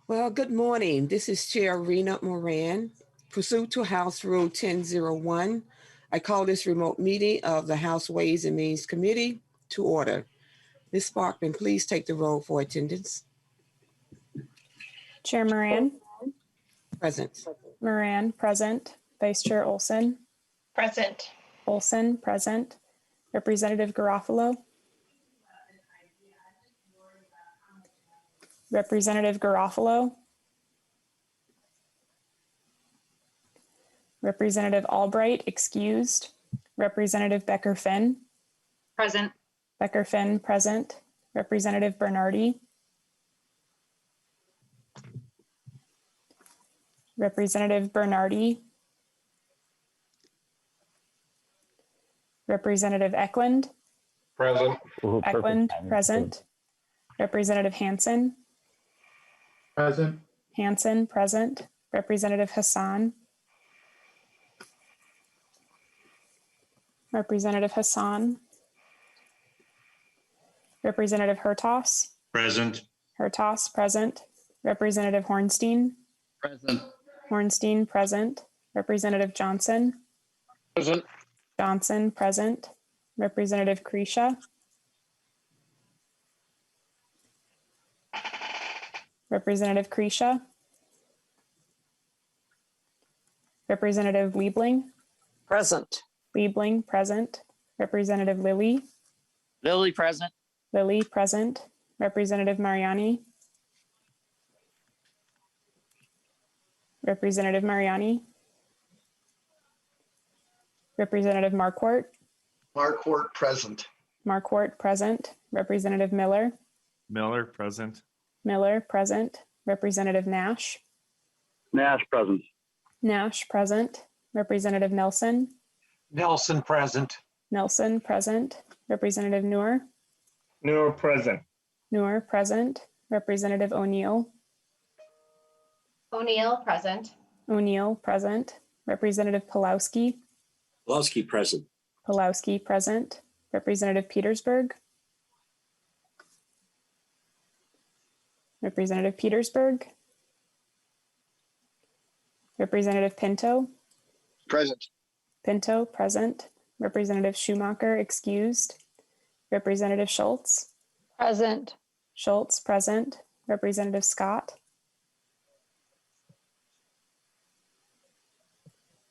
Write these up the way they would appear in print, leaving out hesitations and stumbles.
Well, good morning. This is Chair Rena Moran. Pursuant to House Rule 1001, I call this remote meeting of the House Ways and Means Committee to order. Ms. Sparkman, please take the roll for attendance. Chair Moran. Present. Moran, present. Vice Chair Olson. Present. Olson, present. Representative Garofalo. Representative Garofalo. Representative Albright, excused. Representative Becker-Finn. Present. Becker-Finn, present. Representative Bernardi. Representative Bernardi. Representative Ecklund. Present. Ecklund, present. Representative Hansen. Present. Hansen, present. Representative Hassan. Representative Hassan. Representative Hertas. Present. Hertas, present. Representative Hornstein. Present. Hornstein, present. Representative Johnson. Present. Johnson, present. Representative Kresha. Representative Kresha. Representative Liebling. Present. Liebling, present. Representative Lilly. Lilly, present. Lilly, present. Representative Mariani. Representative Mariani. Representative Marquardt. Marquardt, present. Marquardt, present. Representative Miller. Miller, present. Miller, present. Representative Nash. Nash, present. Nash, present. Representative Nelson. Nelson, present. Nelson, present. Representative Noor. Noor, present. Noor, present. Representative O'Neill. O'Neill, present. O'Neill, present. Representative Pulowski. Pulowski, present. Pulowski, present. Representative Petersburg. Representative Petersburg. Representative Pinto. Present. Pinto, present. Representative Schumacher, excused. Representative Schultz. Present. Schultz, present. Representative Scott.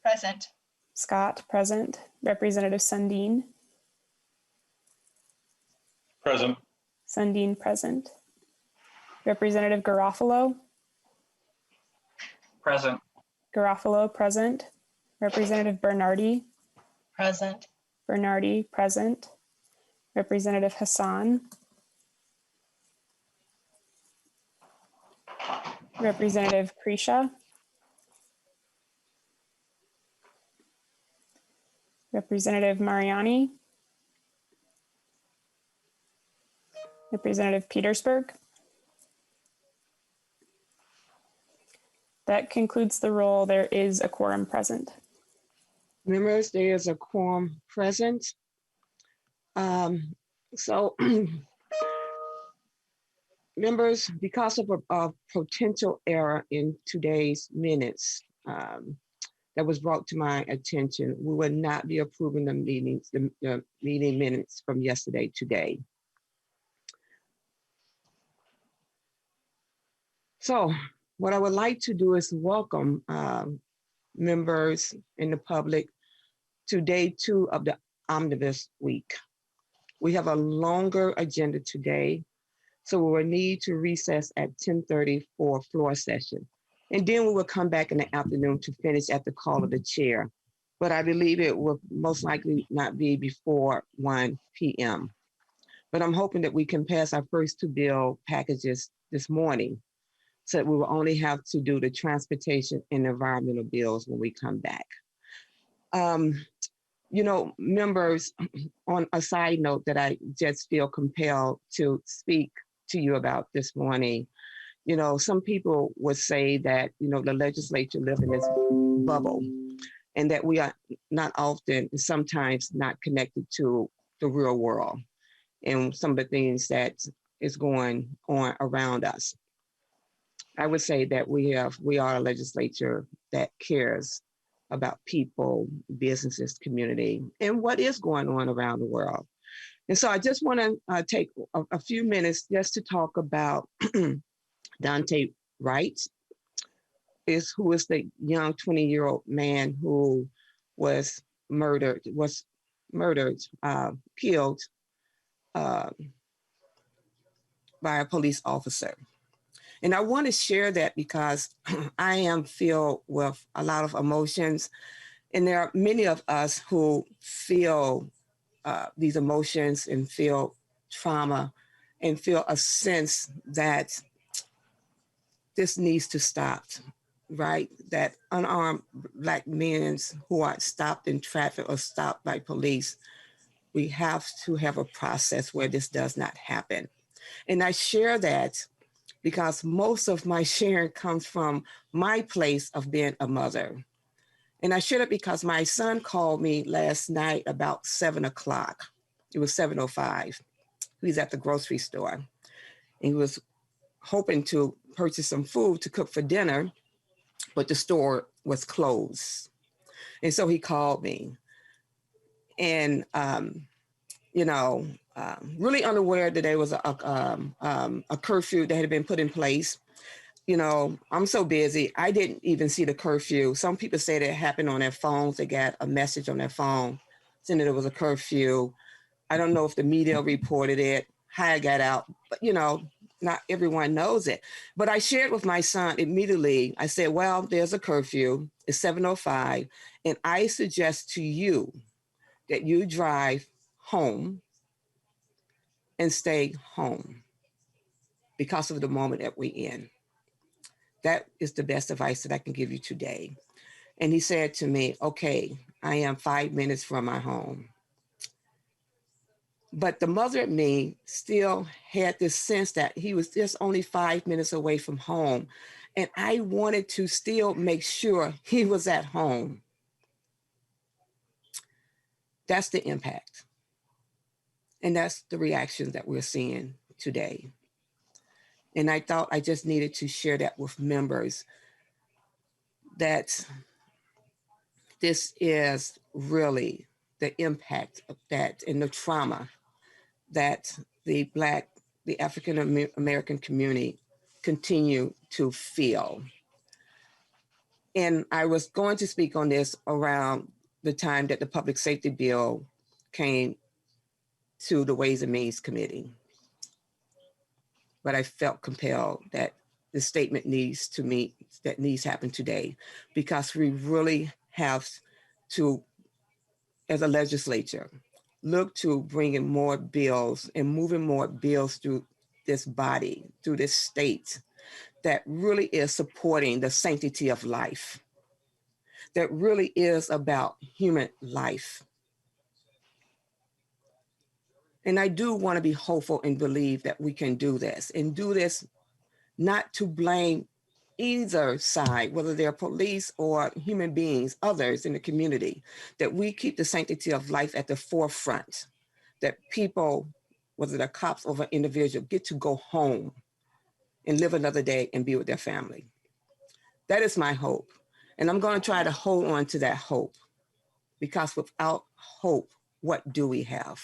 Present. Scott, present. Representative Sundin. Present. Sundin, present. Representative Garofalo. Present. Garofalo, present. Representative Bernardi. Present. Bernardi, present. Representative Hassan. Representative Kresha. Representative Mariani. Representative Petersburg. That concludes the roll. There is a quorum present. Members, there is a quorum present. Members, because of a potential error in today's minutes that was brought to my attention, we will not be approving the meeting minutes from yesterday today. So what I would like to do is welcome members and the public to day 2 of the Omnibus week. We have a longer agenda today, so we will need to recess at 10:30 for a floor session. And then we will come back in the afternoon to finish at the call of the chair. But I believe it will most likely not be before 1 p.m. But I'm hoping that we can pass our first 2 bill packages this morning, so that we will only have to do the transportation and environmental bills when we come back. Members, on a side note that I just feel compelled to speak to you about this morning, some people would say that, the legislature lives in this bubble and that we are not often, sometimes not connected to the real world and some of the things that is going on around us. I would say that we are a legislature that cares about people, businesses, community, and what is going on around the world. And so I just want to take a few minutes just to talk about Dante Wright, who is the young 20-year-old man who was killed by a police officer. And I want to share that because I am filled with a lot of emotions. And there are many of us who feel these emotions and feel trauma and feel a sense that this needs to stop, right? That unarmed Black men who are stopped in traffic or stopped by police, we have to have a process where this does not happen. And I share that because most of my sharing comes from my place of being a mother. And I share it because my son called me last night about 7 o'clock. It was 7:05. He was at the grocery store. And he was hoping to purchase some food to cook for dinner, but the store was closed. And so he called me. And really unaware that there was a curfew that had been put in place. You know, I'm so busy. I didn't even see the curfew. Some people say that it happened on their phones. They got a message on their phone saying that it was a curfew. I don't know if the media reported it, how I got out, but not everyone knows it. But I shared with my son immediately. I said, well, there's a curfew. It's 7:05. And I suggest to you that you drive home and stay home because of the moment that we're in. That is the best advice that I can give you today. And he said to me, okay, I am 5 minutes from my home. But the mother in me still had this sense that he was just only 5 minutes away from home. And I wanted to still make sure he was at home. That's the impact. And that's the reaction that we're seeing today. And I thought I just needed to share that with members, that this is really the impact of that and the trauma that the African American community continue to feel. And I was going to speak on this around the time that the Public Safety Bill came to the Ways and Means Committee. But I felt compelled that the statement needs to happen today, because we really have to, as a legislature, look to bringing more bills and moving more bills through this body, through this state, that really is supporting the sanctity of life, that really is about human life. And I do want to be hopeful and believe that we can do this, and do this not to blame either side, whether they're police or human beings, others in the community, that we keep the sanctity of life at the forefront, that people, whether they're cops or an individual, get to go home and live another day and be with their family. That is my hope. And I'm going to try to hold on to that hope, because without hope, what do we have?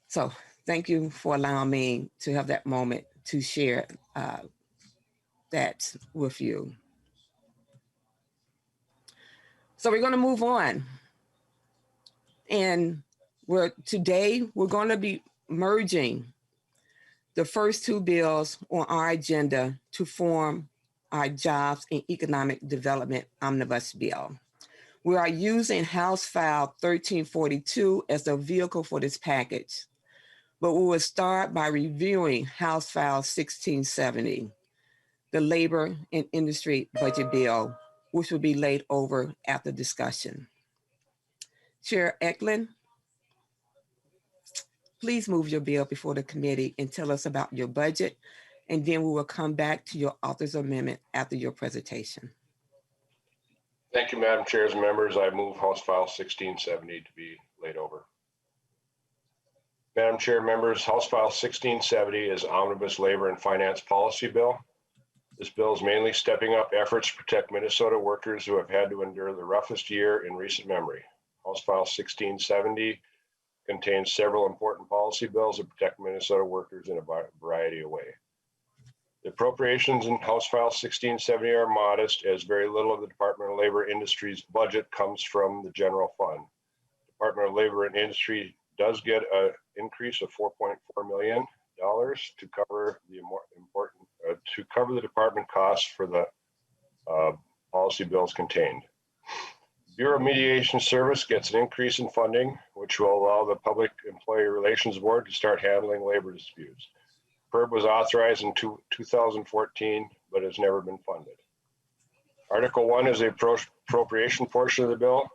So thank you for allowing me to have that moment to share that with you. So we're going to move on. And today we're going to be merging the first two bills on our agenda to form our Jobs and Economic Development Omnibus Bill. We are using House File 1342 as the vehicle for this package, but we will start by reviewing House File 1670, the Labor and Industry Budget Bill, which will be laid over after discussion. Chair Ecklund, please move your bill before the committee and tell us about your budget, and then we will come back to your author's amendment after your presentation. Thank you, Madam Chairs and members. I move House File 1670 to be laid over. Madam Chair, members, House File 1670 is Omnibus Labor and Finance Policy Bill. This bill is mainly stepping up efforts to protect Minnesota workers who have had to endure the roughest year in recent memory. House File 1670 contains several important policy bills that protect Minnesota workers in a variety of ways. The appropriations in House File 1670 are modest, as very little of the Department of Labor Industry's budget comes from the general fund. Department of Labor and Industry does get an increase of $4.4 million to cover the department costs for the policy bills contained. Bureau of Mediation Services gets an increase in funding, which will allow the Public Employee Relations Board to start handling labor disputes. PERB was authorized in 2014, but has never been funded. Article 1 is the appropriation portion of the bill.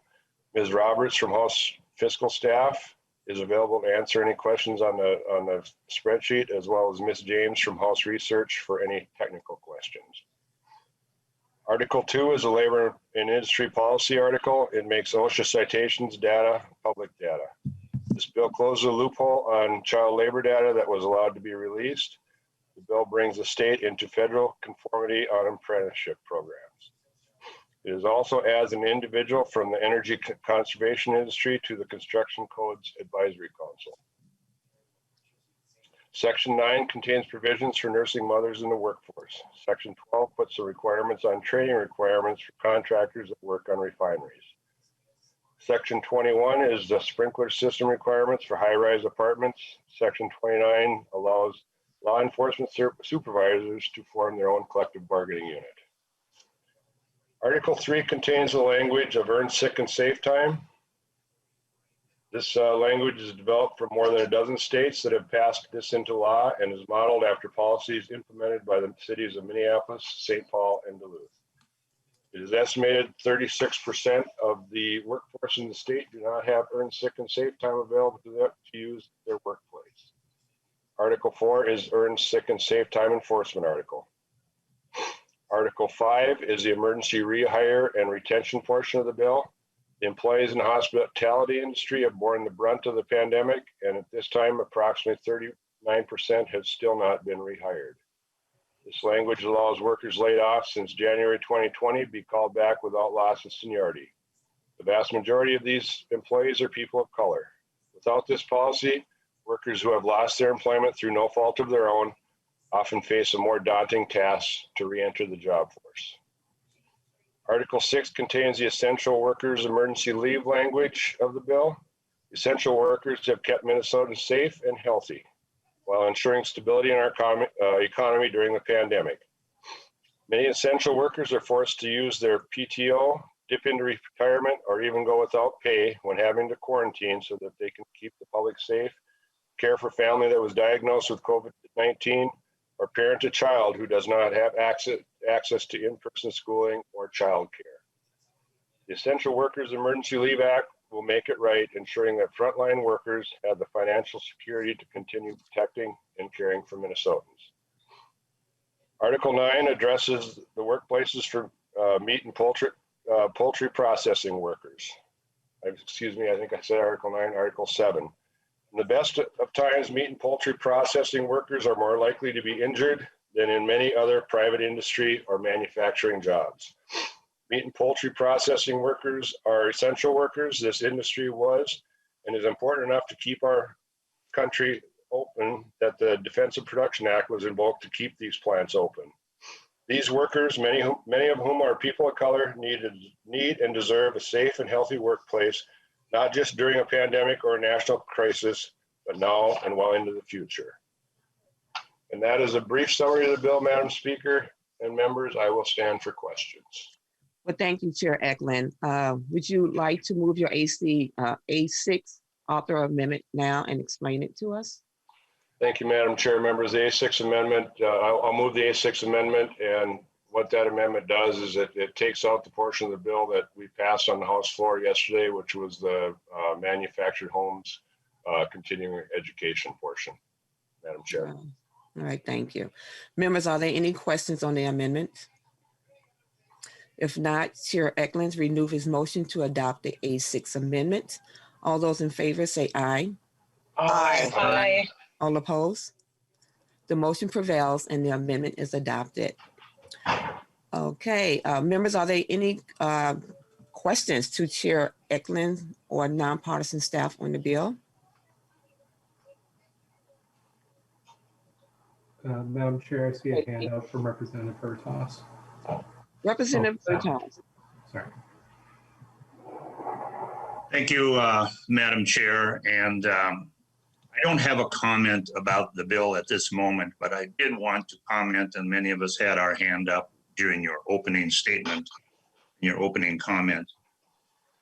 Ms. Roberts from House Fiscal Staff is available to answer any questions on the spreadsheet, as well as Ms. James from House Research for any technical questions. Article 2 is a labor and industry policy article. It makes OSHA citations data public data. This bill closes a loophole on child labor data that was allowed to be released. The bill brings the state into federal conformity on apprenticeship programs. It is also adds an individual from the energy conservation industry to the Construction Codes Advisory Council. Section 9 contains provisions for nursing mothers in the workforce. Section 12 puts the requirements on training requirements for contractors that work on refineries. Section 21 is the sprinkler system requirements for high-rise apartments. Section 29 allows law enforcement supervisors to form their own collective bargaining unit. Article 3 contains the language of earned sick and safe time. This language is developed from more than a dozen states that have passed this into law and is modeled after policies implemented by the cities of Minneapolis, St. Paul, and Duluth. It is estimated 36% of the workforce in the state do not have earned sick and safe time available to them to use their workplace. Article 4 is earned sick and safe time enforcement article. Article 5 is the emergency rehire and retention portion of the bill. The employees in the hospitality industry have borne the brunt of the pandemic, and at this time, approximately 39% have still not been rehired. This language allows workers laid off since January 2020 be called back without loss of seniority. The vast majority of these employees are people of color. Without this policy, workers who have lost their employment through no fault of their own often face a more daunting task to re-enter the job force. Article 6 contains the essential workers emergency leave language of the bill. Essential workers have kept Minnesota safe and healthy while ensuring stability in our economy during the pandemic. Many essential workers are forced to use their PTO, dip into retirement, or even go without pay when having to quarantine so that they can keep the public safe, care for family that was diagnosed with COVID-19, or parent a child who does not have access to in-person schooling or childcare. The Essential Workers Emergency Leave Act will make it right, ensuring that frontline workers have the financial security to continue protecting and caring for Minnesotans. Article 9 addresses the workplaces for meat and poultry processing workers. Excuse me, I think I said Article 9, Article 7. In the best of times, meat and poultry processing workers are more likely to be injured than in many other private industry or manufacturing jobs. Meat and poultry processing workers are essential workers. This industry was and is important enough to keep our country open that the Defense of Production Act was invoked to keep these plants open. These workers, many of whom are people of color, need and deserve a safe and healthy workplace, not just during a pandemic or a national crisis, but now and well into the future. And that is a brief summary of the bill, Madam Speaker and members. I will stand for questions. Well, thank you, Chair Ecklund. Would you like to move your A6 author amendment now and explain it to us? Thank you, Madam Chair. Members, the A6 amendment, I'll move the A6 amendment, and what that amendment does is it takes out the portion of the bill that we passed on the House floor yesterday, which was the manufactured homes continuing education portion, Madam Chair. All right, thank you. Members, are there any questions on the amendment? If not, Chair Ecklund renew his motion to adopt the A6 amendment. All those in favor say aye. Aye. Aye. All opposed? The motion prevails and the amendment is adopted. Okay, members, are there any questions to Chair Ecklund or nonpartisan staff on the bill? Madam Chair, I see a handout from Representative Hertaus. Representative Bertels. Sorry. Thank you, Madam Chair. And I don't have a comment about the bill at this moment, but I did want to comment, and many of us had our hand up during your opening statement, your opening comment.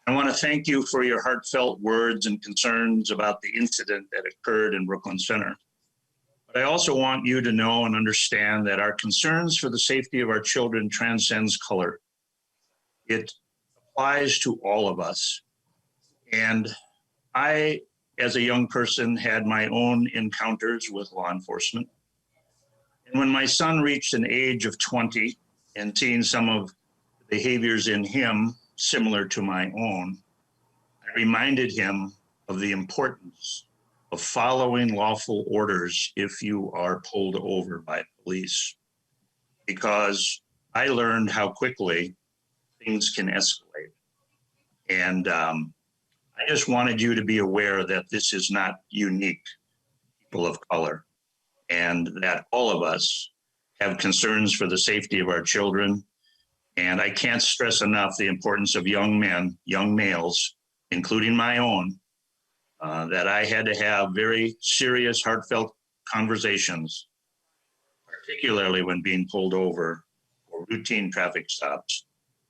I want to thank you for your heartfelt words and concerns about the incident that occurred in Brooklyn Center. But I also want you to know and understand that our concerns for the safety of our children transcends color. It applies to all of us. And I, as a young person, had my own encounters with law enforcement. And when my son reached an age of 20 and seeing some of the behaviors in him similar to my own, I reminded him of the importance of following lawful orders if you are pulled over by police, because I learned how quickly things can escalate. And I just wanted you to be aware that this is not unique to people of color, and that all of us have concerns for the safety of our children. And I can't stress enough the importance of young men, young males, including my own, that I had to have very serious, heartfelt conversations, particularly when being pulled over for routine traffic stops,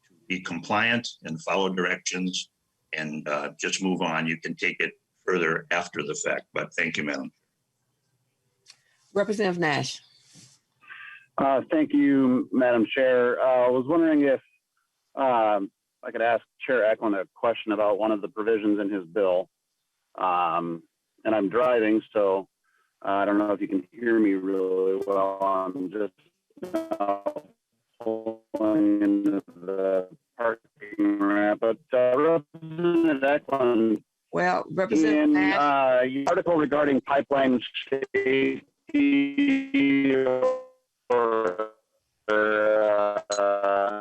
to be compliant and follow directions and just move on. You can take it further after the fact, but thank you, Madam. Representative Nash. Thank you, Madam Chair. I was wondering if I could ask Chair Ecklund a question about one of the provisions in his bill. And I'm driving, so I don't know if you can hear me really well. I'm just pulling into the parking ramp. But Representative Ecklund, Well, Representative in Nash. your article regarding pipeline safety or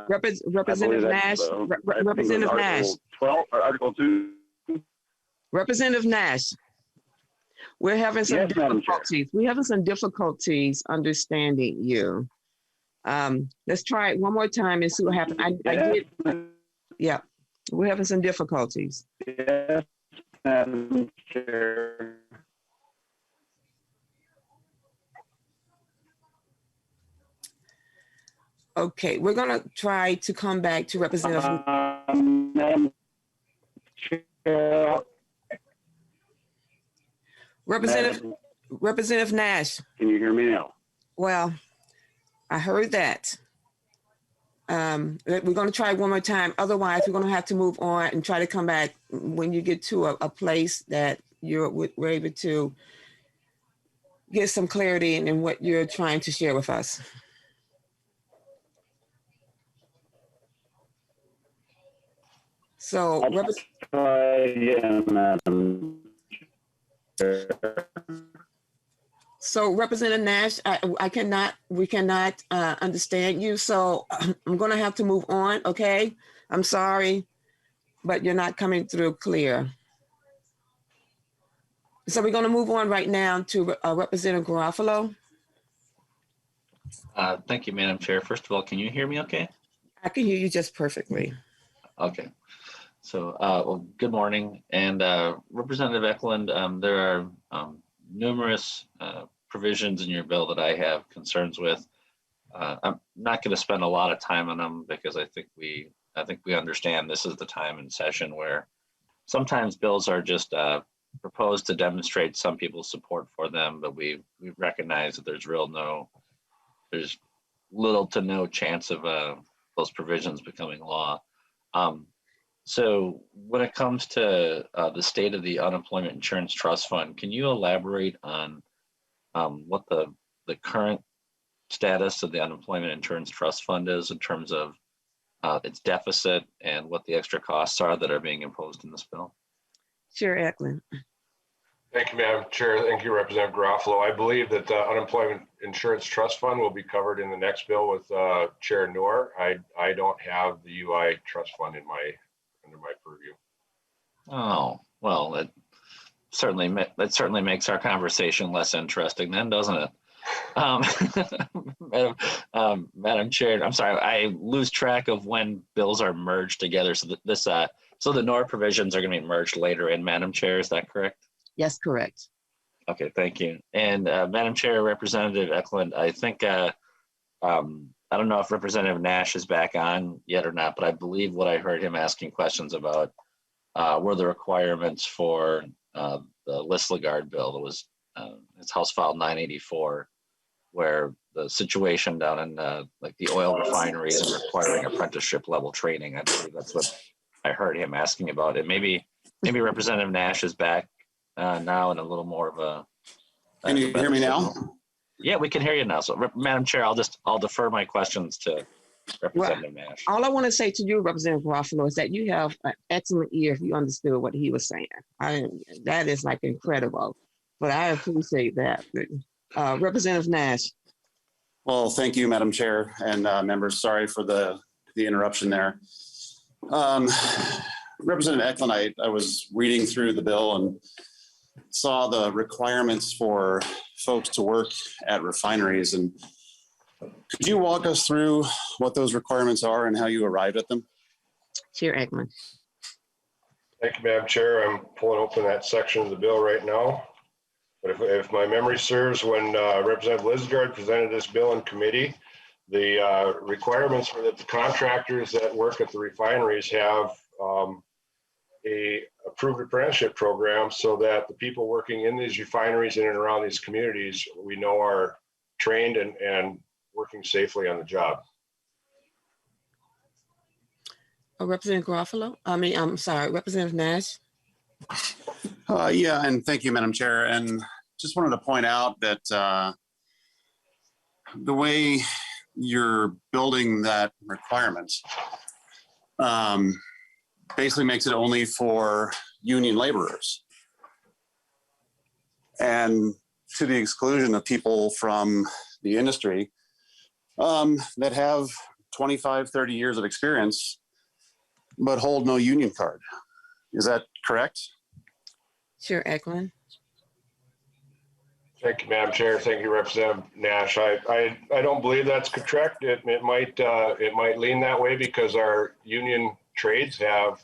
Representative Nash. Representative Nash. 12 or Article 2. Representative Nash. We're having some Yes, Madam Chair. difficulties. We're having some difficulties understanding you. Let's try it one more time and see what happens. I did. Yeah, we're having some difficulties. Yes, Madam Chair. Okay, we're gonna try to come back to Representative. Madam Chair. Representative Nash. Can you hear me now? Well, I heard that. We're going to try one more time. Otherwise, we're going to have to move on and try to come back when you get to a place that we're able to get some clarity in what you're trying to share with us. So, Try again, Madam Chair. So Representative Nash, we cannot understand you. So I'm going to have to move on. Okay. I'm sorry, but you're not coming through clear. So we're going to move on right now to Representative Garofalo. Thank you, Madam Chair. First of all, can you hear me okay? I can hear you just perfectly. Okay. So, well, good morning. And Representative Ecklund, there are numerous provisions in your bill that I have concerns with. I'm not going to spend a lot of time on them because I think we understand this is the time in session where sometimes bills are just proposed to demonstrate some people's support for them, but we recognize that there's little to no chance of those provisions becoming law. So when it comes to the state of the Unemployment Insurance Trust Fund, can you elaborate on what the current status of the Unemployment Insurance Trust Fund is in terms of its deficit and what the extra costs are that are being imposed in this bill? Chair Ecklund. Thank you, Madam Chair. Thank you, Representative Garofalo. I believe that the Unemployment Insurance Trust Fund will be covered in the next bill with Chair Noor. I don't have the UI Trust Fund under my purview. Oh, well, that certainly makes our conversation less interesting then, doesn't it? Madam Chair, I'm sorry, I lose track of when bills are merged together. So so the Noor provisions are going to be merged later in, Madam Chair, is that correct? Yes, correct. Okay, thank you. And Madam Chair, Representative Ecklund, I think, I don't know if Representative Nash is back on yet or not, but I believe what I heard him asking questions about were the requirements for the Listlegard bill that was, it's House File 984, where the situation down in like the oil refineries and requiring apprenticeship level training. I believe that's what I heard him asking about. And maybe Representative Nash is back now in a little more of a. Can you hear me now? Yeah, we can hear you now. So, Madam Chair, I'll defer my questions to Representative Nash. All I want to say to you, Representative Garofalo, is that you have an excellent ear if you understood what he was saying. That is like incredible, but I appreciate that. Representative Nash. Well, thank you, Madam Chair and members. Sorry for the interruption there. Representative Ecklund, I was reading through the bill and saw the requirements for folks to work at refineries. And could you walk us through what those requirements are and how you arrived at them? Chair Ecklund. Thank you, Madam Chair. I'm pulling open that section of the bill right now. But if my memory serves, when Representative Listlegard presented this bill in committee, the requirements for the contractors that work at the refineries have a approved apprenticeship program so that the people working in these refineries in and around these communities, we know are trained and working safely on the job. Representative Garofalo. I'm sorry, Representative Nash. Yeah, and thank you, Madam Chair. And just wanted to point out that the way you're building that requirement basically makes it only for union laborers and to the exclusion of people from the industry that have 25, 30 years of experience but hold no union card. Is that correct? Chair Ecklund. Thank you, Madam Chair. Thank you, Representative Nash. I don't believe that's correct. It might lean that way because our union trades have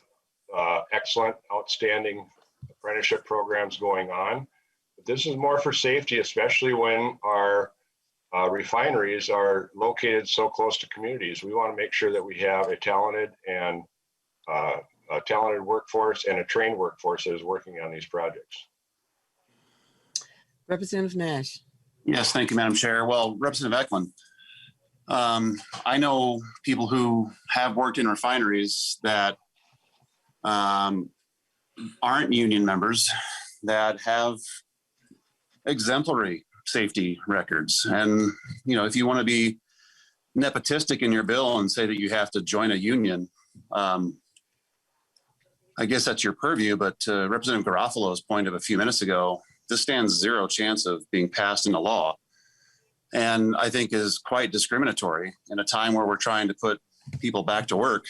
excellent, outstanding apprenticeship programs going on. But this is more for safety, especially when our refineries are located so close to communities. We want to make sure that we have a talented workforce and a trained workforce that is working on these projects. Representative Nash. Yes, thank you, Madam Chair. Well, Representative Ecklund, I know people who have worked in refineries that aren't union members that have exemplary safety records. And, you know, if you want to be nepotistic in your bill and say that you have to join a union, I guess that's your purview, but Representative Garofalo's point of a few minutes ago, this stands zero chance of being passed into law. And I think is quite discriminatory in a time where we're trying to put people back to work.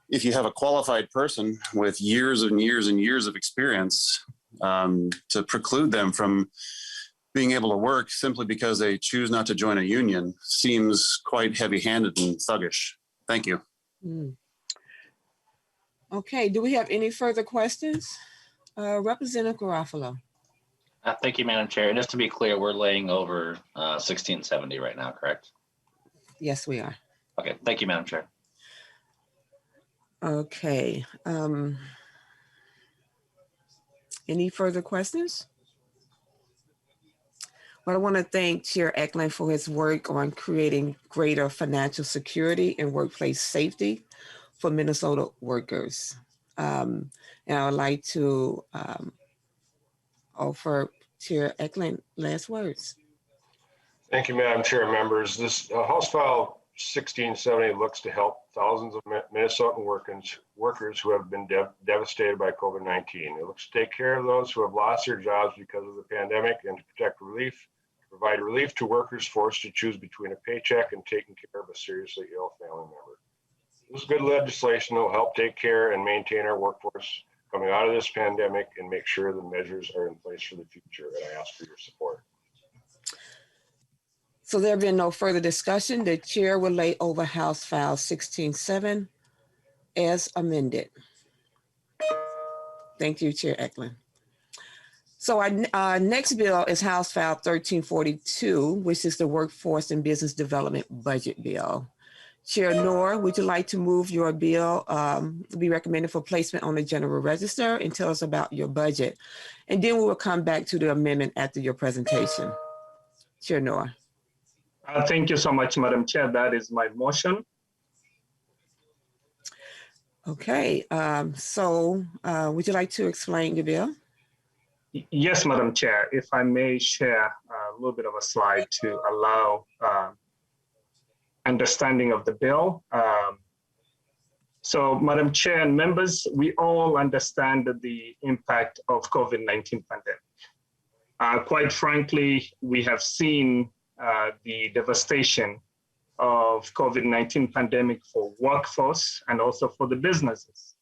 If you have a qualified person with years and years and years of experience, to preclude them from being able to work simply because they choose not to join a union seems quite heavy-handed and thuggish. Thank you. Okay, do we have any further questions? Representative Garofalo. Thank you, Madam Chair. And just to be clear, we're laying over 1670 right now, correct? Yes, we are. Okay, thank you, Madam Chair. Okay. Any further questions? Well, I want to thank Chair Ecklund for his work on creating greater financial security and workplace safety for Minnesota workers. And I would like to offer Chair Ecklund last words. Thank you, Madam Chair, members. This House File 1670 looks to help thousands of Minnesotan workers who have been devastated by COVID-19. It looks to take care of those who have lost their jobs because of the pandemic and to provide relief to workers forced to choose between a paycheck and taking care of a seriously ill family member. This is good legislation that will help take care and maintain our workforce coming out of this pandemic and make sure the measures are in place for the future. And I ask for your support. So there being no further discussion, the chair will lay over House File 16-7 as amended. Thank you, Chair Ecklund. So our next bill is House File 1342, which is the Workforce and Business Development Budget Bill. Chair Noor, would you like to move your bill to be recommended for placement on the General Register and tell us about your budget? And then we will come back to the amendment after your presentation. Chair Noor. Thank you so much, Madam Chair. That is my motion. Okay, would you like to explain your bill? Yes, Madam Chair. If I may share a little bit of a slide to allow understanding of the bill. So, Madam Chair and members, we all understand the impact of COVID-19 pandemic. Quite frankly, we have seen the devastation of COVID-19 pandemic for workforce and also for the businesses.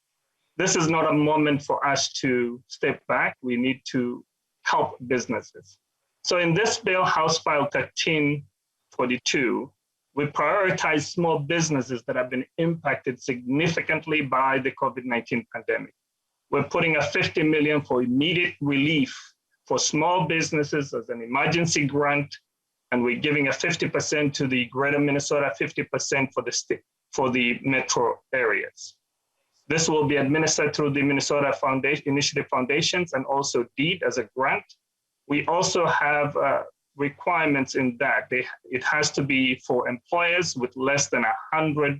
This is not a moment for us to step back. We need to help businesses. So in this bill, House File 1342, we prioritize small businesses that have been impacted significantly by the COVID-19 pandemic. We're putting a $50 million for immediate relief for small businesses as an emergency grant, and we're giving a 50% to the greater Minnesota, 50% for the state, for the metro areas. This will be administered through the Minnesota Initiative Foundations and also DEED as a grant. We also have requirements in that. It has to be for employers with less than 100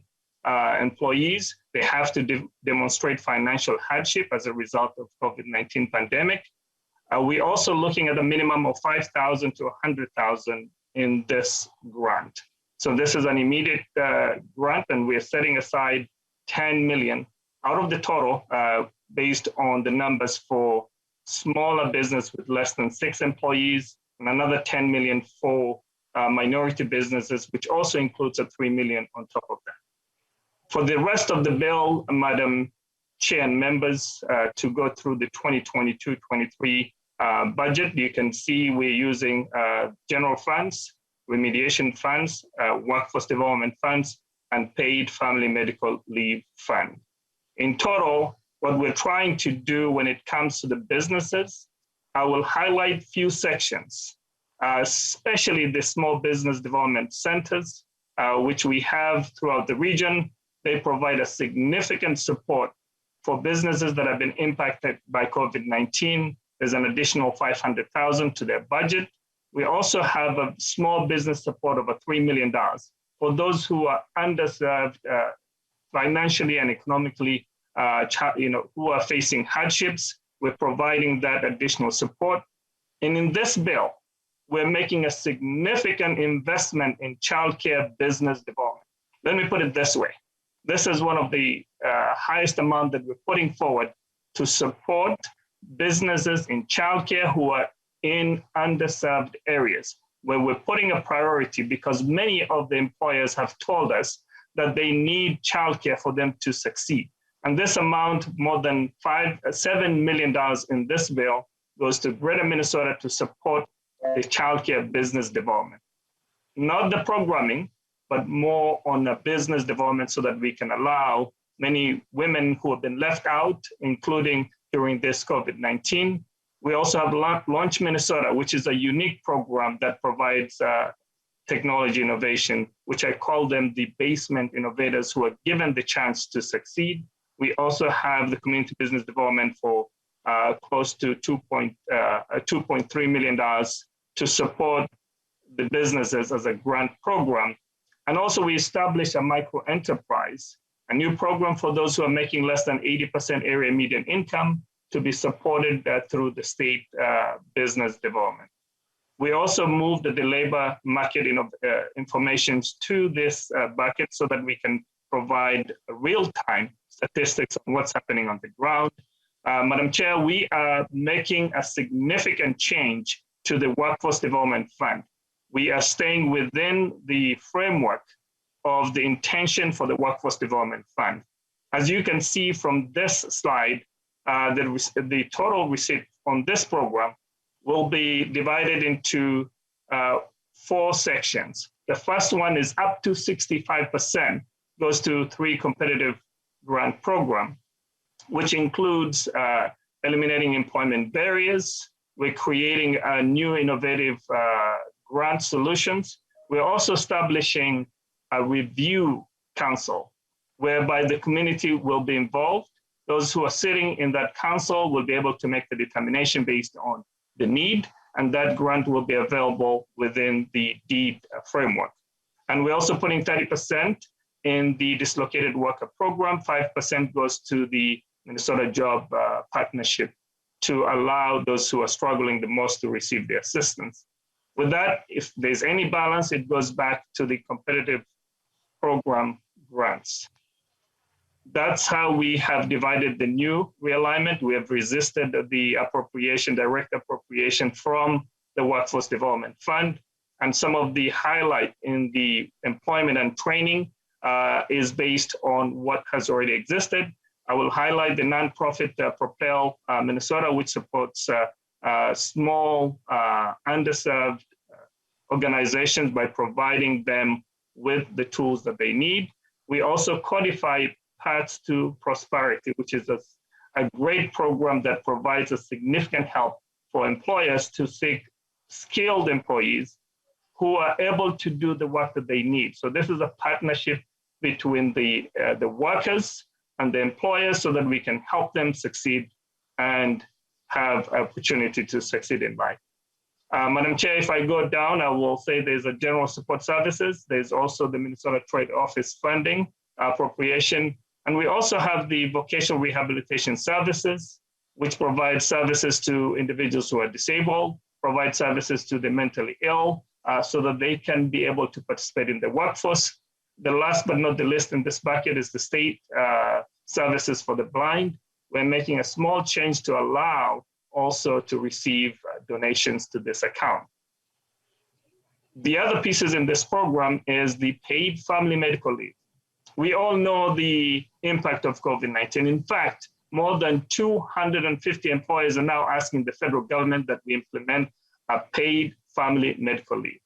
employees. They have to demonstrate financial hardship as a result of COVID-19 pandemic. We're also looking at a minimum of 5,000 to 100,000 in this grant. So this is an immediate grant, and we're setting aside 10 million out of the total based on the numbers for smaller business with less than 6 employees, and another 10 million for minority businesses, which also includes a 3 million on top of that. For the rest of the bill, Madam Chair and members, to go through the 2022-23 budget, you can see we're using general funds, remediation funds, workforce development funds, and paid family medical leave fund. In total, what we're trying to do when it comes to the businesses, I will highlight few sections, especially the small business development centers, which we have throughout the region. They provide a significant support for businesses that have been impacted by COVID-19. There's an additional 500,000 to their budget. We also have a small business support of $3 million for those who are underserved financially and economically, who are facing hardships. We're providing that additional support. And in this bill, we're making a significant investment in childcare business development. Let me put it this way. This is one of the highest amount that we're putting forward to support businesses in childcare who are in underserved areas, where we're putting a priority because many of the employers have told us that they need childcare for them to succeed. And this amount, more than $7 million in this bill, goes to Greater Minnesota to support the childcare business development. Not the programming, but more on the business development so that we can allow many women who have been left out, including during this COVID-19. We also have Launch Minnesota, which is a unique program that provides technology innovation, which I call them the basement innovators who are given the chance to succeed. We also have the community business development for close to $2.3 million to support the businesses as a grant program. And also we established a micro enterprise, a new program for those who are making less than 80% area median income to be supported through the state business development. We also moved the labor market information to this bucket so that we can provide real-time statistics on what's happening on the ground. Madam Chair, we are making a significant change to the Workforce Development Fund. We are staying within the framework of the intention for the Workforce Development Fund. As you can see from this slide, the total receipt on this program will be divided into 4 sections. The first one is up to 65% goes to 3 competitive grant program, which includes eliminating employment barriers. We're creating a new innovative grant solutions. We're also establishing a review council whereby the community will be involved. Those who are sitting in that council will be able to make the determination based on the need, and that grant will be available within the DEED framework. And we're also putting 30% in the dislocated worker program. 5% goes to the Minnesota Job Partnership to allow those who are struggling the most to receive the assistance. With that, if there's any balance, it goes back to the competitive program grants. That's how we have divided the new realignment. We have resisted the appropriation, direct appropriation from the Workforce Development Fund. And some of the highlight in the employment and training is based on what has already existed. I will highlight the nonprofit Propel Minnesota, which supports small, underserved organizations by providing them with the tools that they need. We also codify Paths to Prosperity, which is a great program that provides a significant help for employers to seek skilled employees who are able to do the work that they need. So this is a partnership between the workers and the employers so that we can help them succeed and have opportunity to succeed in life. Madam Chair, if I go down, I will say there's a general support services. There's also the Minnesota Trade Office funding appropriation. And we also have the vocational rehabilitation services, which provide services to individuals who are disabled, provide services to the mentally ill, so that they can be able to participate in the workforce. The last but not the least in this bucket is the state services for the blind. We're making a small change to allow also to receive donations to this account. The other pieces in this program is the paid family medical leave. We all know the impact of COVID-19. In fact, more than 250 employers are now asking the federal government that we implement a paid family medical leave.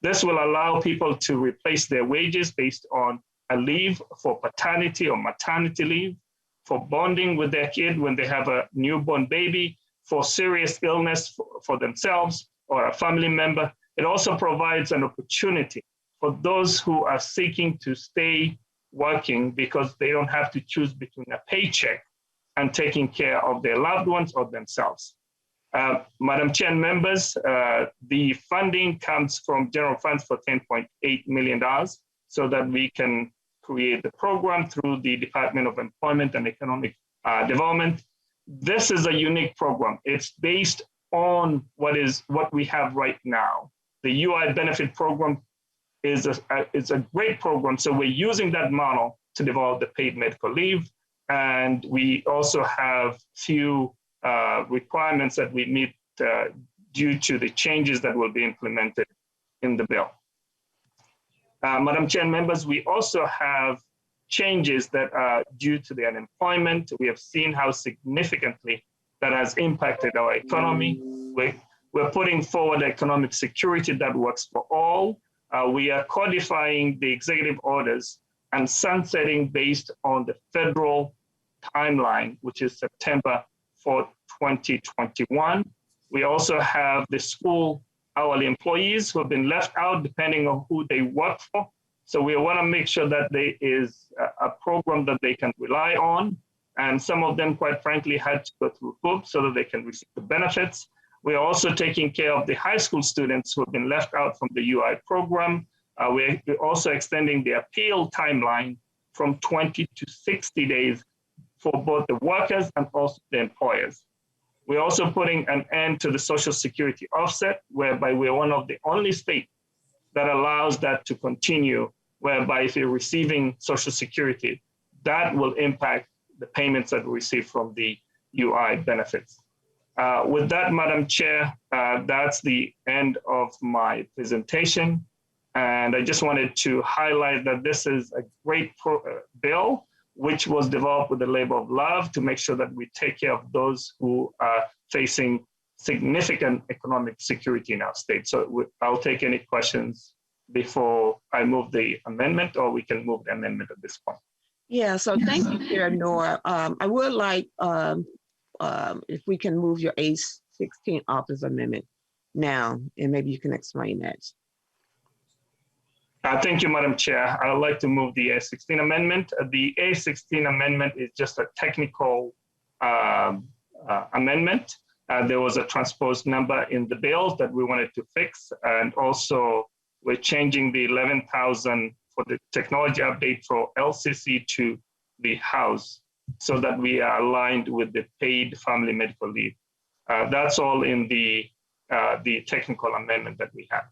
This will allow people to replace their wages based on a leave for paternity or maternity leave, for bonding with their kid when they have a newborn baby, for serious illness for themselves or a family member. It also provides an opportunity for those who are seeking to stay working because they don't have to choose between a paycheck and taking care of their loved ones or themselves. Madam Chair and members, the funding comes from general funds for $10.8 million so that we can create the program through the Department of Employment and Economic Development. This is a unique program. It's based on what we have right now. The UI benefit program is a great program. So we're using that model to develop the paid medical leave. And we also have few requirements that we meet due to the changes that will be implemented in the bill. Madam Chair and members, we also have changes that are due to the unemployment. We have seen how significantly that has impacted our economy. We're putting forward economic security that works for all. We are codifying the executive orders and sunsetting based on the federal timeline, which is September 4, 2021. We also have the school hourly employees who have been left out depending on who they work for. So we want to make sure that there is a program that they can rely on. And some of them, quite frankly, had to go through hoops so that they can receive the benefits. We're also taking care of the high school students who have been left out from the UI program. We're also extending the appeal timeline from 20 to 60 days for both the workers and also the employers. We're also putting an end to the Social Security offset, whereby we're one of the only states that allows that to continue, whereby if you're receiving Social Security, that will impact the payments that we receive from the UI benefits. With that, Madam Chair, that's the end of my presentation. And I just wanted to highlight that this is a great bill, which was developed with a labor of love to make sure that we take care of those who are facing significant economic security in our state. So I'll take any questions before I move the amendment, or we can move the amendment at this point. Yeah, so thank you, Chair Noor. I would like if we can move your A16 office amendment now, and maybe you can explain that. Thank you, Madam Chair. I would like to move the A16 amendment. The A16 amendment is just a technical amendment. There was a transposed number in the bill that we wanted to fix, and also we're changing the 11,000 for the technology update for LCC to the House so that we are aligned with the paid family medical leave. That's all in the technical amendment that we have.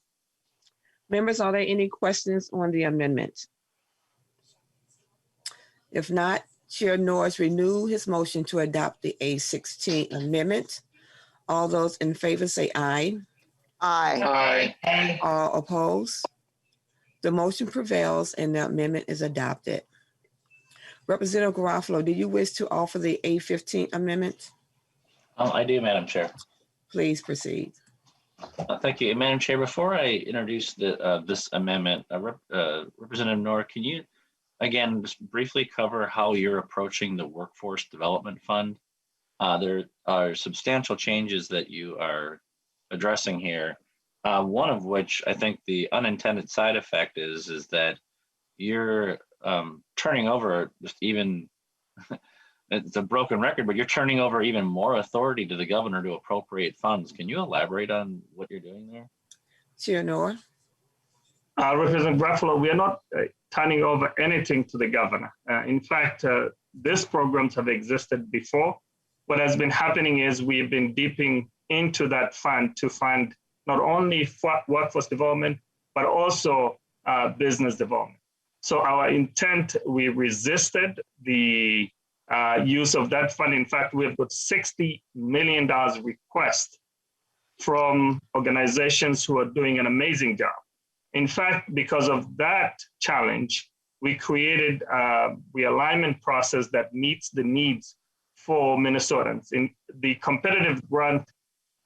Members, are there any questions on the amendment? If not, Chair Norris renew his motion to adopt the A16 amendment. All those in favor say aye. Aye. Aye. All opposed? The motion prevails and the amendment is adopted. Representative Garofalo, do you wish to offer the A15 amendment? I do, Madam Chair. Please proceed. Thank you, Madam Chair. Before I introduce this amendment, Representative Noor, can you again just briefly cover how you're approaching the Workforce Development Fund? There are substantial changes that you are addressing here. One of which I think the unintended side effect is that you're turning over just even, it's a broken record, but you're turning over even more authority to the governor to appropriate funds. Can you elaborate on what you're doing there? Chair Noor. Representative Garofalo, we are not turning over anything to the governor. In fact, these programs have existed before. What has been happening is we've been dipping into that fund to fund not only workforce development, but also business development. So our intent, we resisted the use of that fund. In fact, we've got $60 million request from organizations who are doing an amazing job. In fact, because of that challenge, we created a realignment process that meets the needs for Minnesotans. In the competitive grant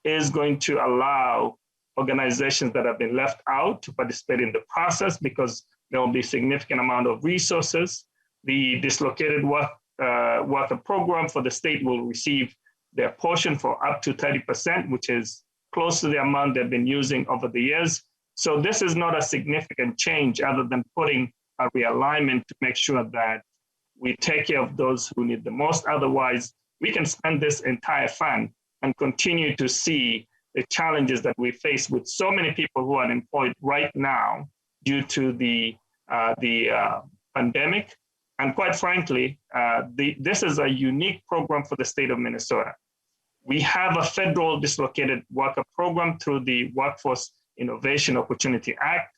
is going to allow organizations that have been left out to participate in the process because there will be significant amount of resources. The dislocated worker program for the state will receive their portion for up to 30%, which is close to the amount they've been using over the years. So this is not a significant change other than putting a realignment to make sure that we take care of those who need the most. Otherwise, we can spend this entire fund and continue to see the challenges that we face with so many people who are unemployed right now due to the pandemic. And quite frankly, this is a unique program for the state of Minnesota. We have a federal dislocated worker program through the Workforce Innovation Opportunity Act,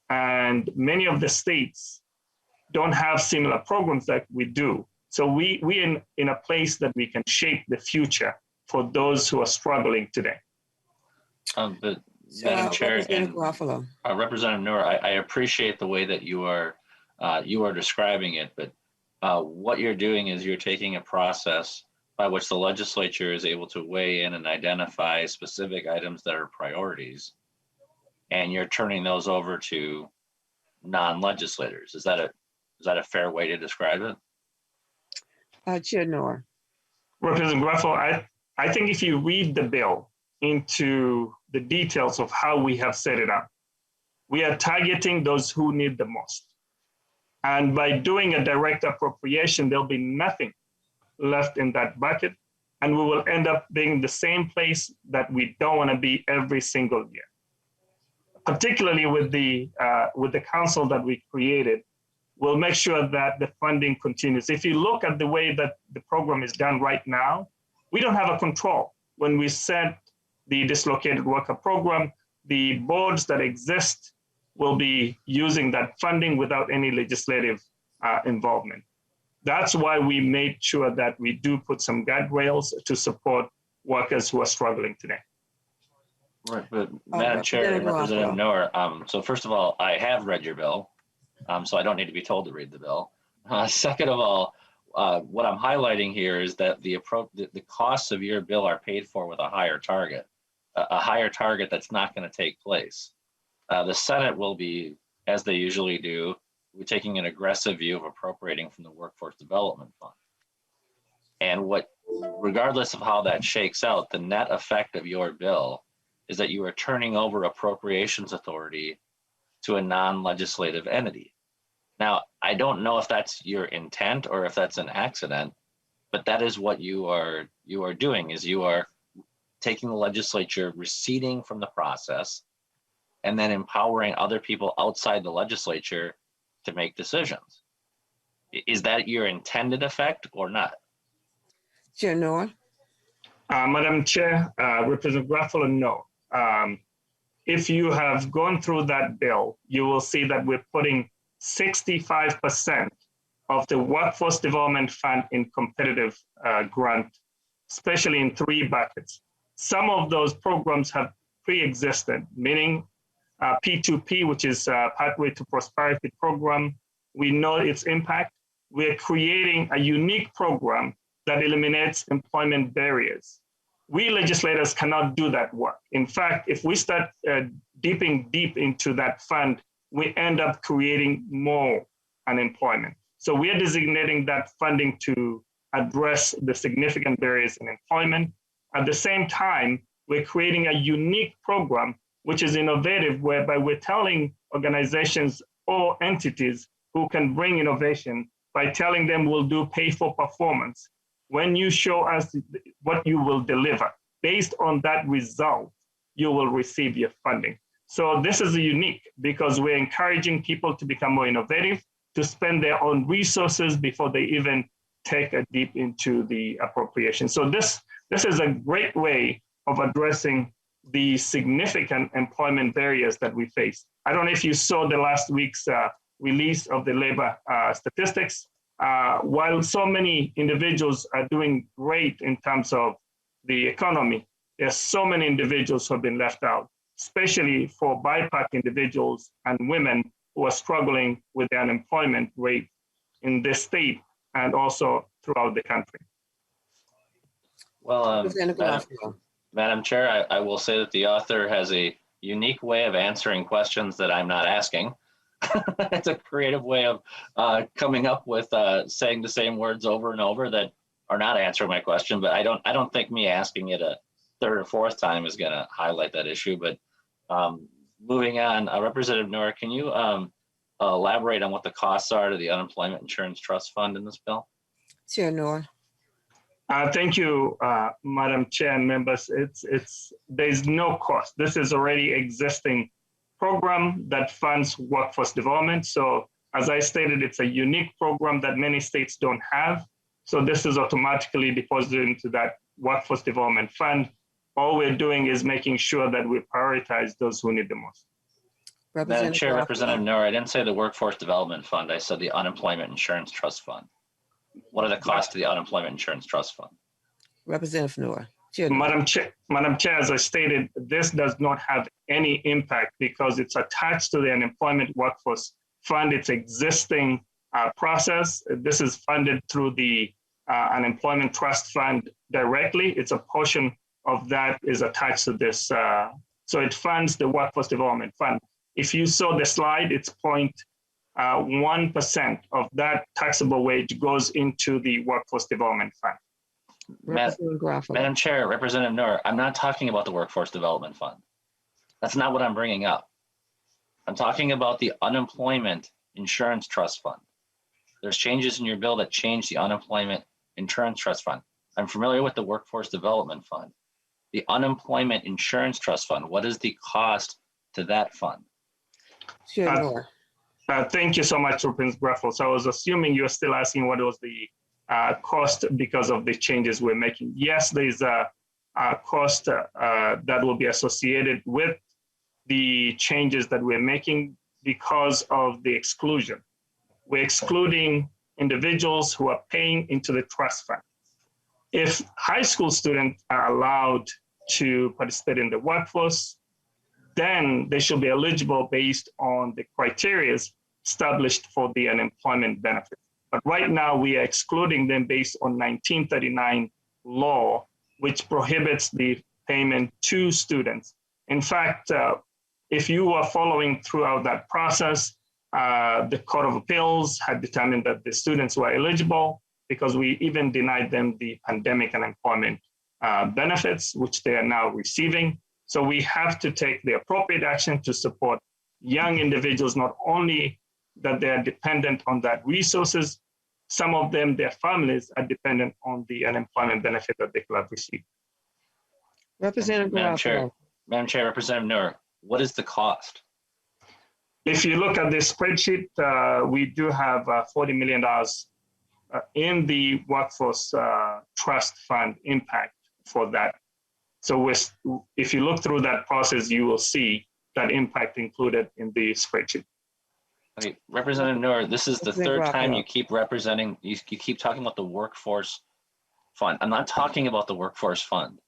and many of the states don't have similar programs that we do. So we're in a place that we can shape the future for those who are struggling today. But Madam Chair and Representative Noor, I appreciate the way that you are describing it, but what you're doing is you're taking a process by which the legislature is able to weigh in and identify specific items that are priorities, and you're turning those over to non-legislators. Is that a fair way to describe it? Chair Noor. Representative Garofalo, I think if you read the bill into the details of how we have set it up, we are targeting those who need the most. And by doing a direct appropriation, there'll be nothing left in that bucket. And we will end up being the same place that we don't want to be every single year. Particularly with the council that we created, we'll make sure that the funding continues. If you look at the way that the program is done right now, we don't have a control. when we set the dislocated worker program, the boards that exist will be using that funding without any legislative involvement. That's why we made sure that we do put some guardrails to support workers who are struggling today. Right, but Madam Chair and Representative Noor, so first of all, I have read your bill, so I don't need to be told to read the bill. Second of all, what I'm highlighting here is that the costs of your bill are paid for with a higher target that's not going to take place. The Senate will be, as they usually do, we're taking an aggressive view of appropriating from the Workforce Development Fund. And regardless of how that shakes out, the net effect of your bill is that you are turning over appropriations authority to a non-legislative entity. Now, I don't know if that's your intent or if that's an accident, but that is what you are doing, is you are taking the legislature, receding from the process, and then empowering other people outside the legislature to make decisions. Is that your intended effect or not? Chair Noor. Madam Chair, Representative Graffalo, no. If you have gone through that bill, you will see that we're putting 65% of the Workforce Development Fund in competitive grant, especially in 3 buckets. Some of those programs have pre-existed, meaning P2P, which is Pathway to Prosperity program. We know its impact. We're creating a unique program that eliminates employment barriers. We legislators cannot do that work. In fact, if we start dipping deep into that fund, we end up creating more unemployment. So we are designating that funding to address the significant barriers in employment. At the same time, we're creating a unique program, which is innovative, whereby we're telling organizations or entities who can bring innovation by telling them we'll do pay for performance. When you show us what you will deliver, based on that result, you will receive your funding. So this is unique because we're encouraging people to become more innovative, to spend their own resources before they even take a deep into the appropriation. So this is a great way of addressing the significant employment barriers that we face. I don't know if you saw the last week's release of the labor statistics. While so many individuals are doing great in terms of the economy, there's so many individuals who have been left out, especially for BIPOC individuals and women who are struggling with the unemployment rate in this state and also throughout the country. Well, Madam Chair, I will say that the author has a unique way of answering questions that I'm not asking. It's a creative way of coming up with saying the same words over and over that are not answering my question. But I don't think me asking it a 3rd or 4th time is going to highlight that issue. But moving on, Representative Noor, can you elaborate on what the costs are to the Unemployment Insurance Trust Fund in this bill? Chair Noor. Thank you, Madam Chair and members. There's no cost. This is already existing program that funds workforce development. So as I stated, it's a unique program that many states don't have. So this is automatically deposited into that workforce development fund. All we're doing is making sure that we prioritize those who need the most. Madam Chair, Representative Noor, I didn't say the Workforce Development Fund. I said the Unemployment Insurance Trust Fund. What are the costs to the Unemployment Insurance Trust Fund? Representative Noor. Madam Chair, as I stated, this does not have any impact because it's attached to the Unemployment Workforce Fund. It's existing process. This is funded through the Unemployment Trust Fund directly. It's a portion of that is attached to this. So it funds the Workforce Development Fund. If you saw the slide, it's 0.1% of that taxable wage goes into the Workforce Development Fund. Madam Chair, Representative Noor, I'm not talking about the Workforce Development Fund. That's not what I'm bringing up. I'm talking about the Unemployment Insurance Trust Fund. There's changes in your bill that change the Unemployment Insurance Trust Fund. I'm familiar with the Workforce Development Fund. The Unemployment Insurance Trust Fund, what is the cost to that fund? Sure. Thank you so much, Representative Graffalo. So I was assuming you're still asking what was the cost because of the changes we're making. Yes, there's a cost that will be associated with the changes that we're making because of the exclusion. We're excluding individuals who are paying into the trust fund. If high school students are allowed to participate in the workforce, then they should be eligible based on the criteria established for the unemployment benefit. But right now we are excluding them based on 1939 law, which prohibits the payment to students. In fact, if you are following throughout that process, the Court of Appeals had determined that the students were eligible because we even denied them the pandemic unemployment benefits, which they are now receiving. So we have to take the appropriate action to support young individuals, not only that they are dependent on that resources, some of them, their families are dependent on the unemployment benefit that they could have received. Representative Madam Chair, Garofalo. Madam Chair, Representative Noor, what is the cost? If you look at this spreadsheet, we do have $40 million in the workforce trust fund impact for that. So if you look through that process, you will see that impact included in the spreadsheet. Okay, Representative Noor, this is the Representative third time Garofalo. you keep representing, you keep talking about the workforce fund. I'm not talking about the workforce fund.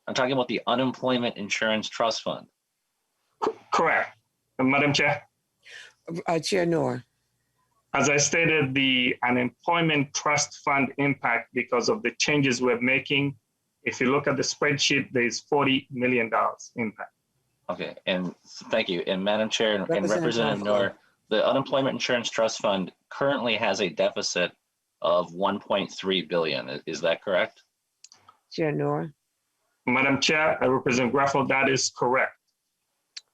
I'm talking about the unemployment insurance trust fund. Correct. Madam Chair, Chair Noor. as I stated, the unemployment trust fund impact because of the changes we're making, if you look at the spreadsheet, there's $40 million impact. Okay, and thank you. And Madam Chair and Representative Garofalo. Noor, the unemployment insurance trust fund currently has a deficit of 1.3 billion. Is that correct? Chair Noor. Madam Chair, Representative Graffel, that is correct.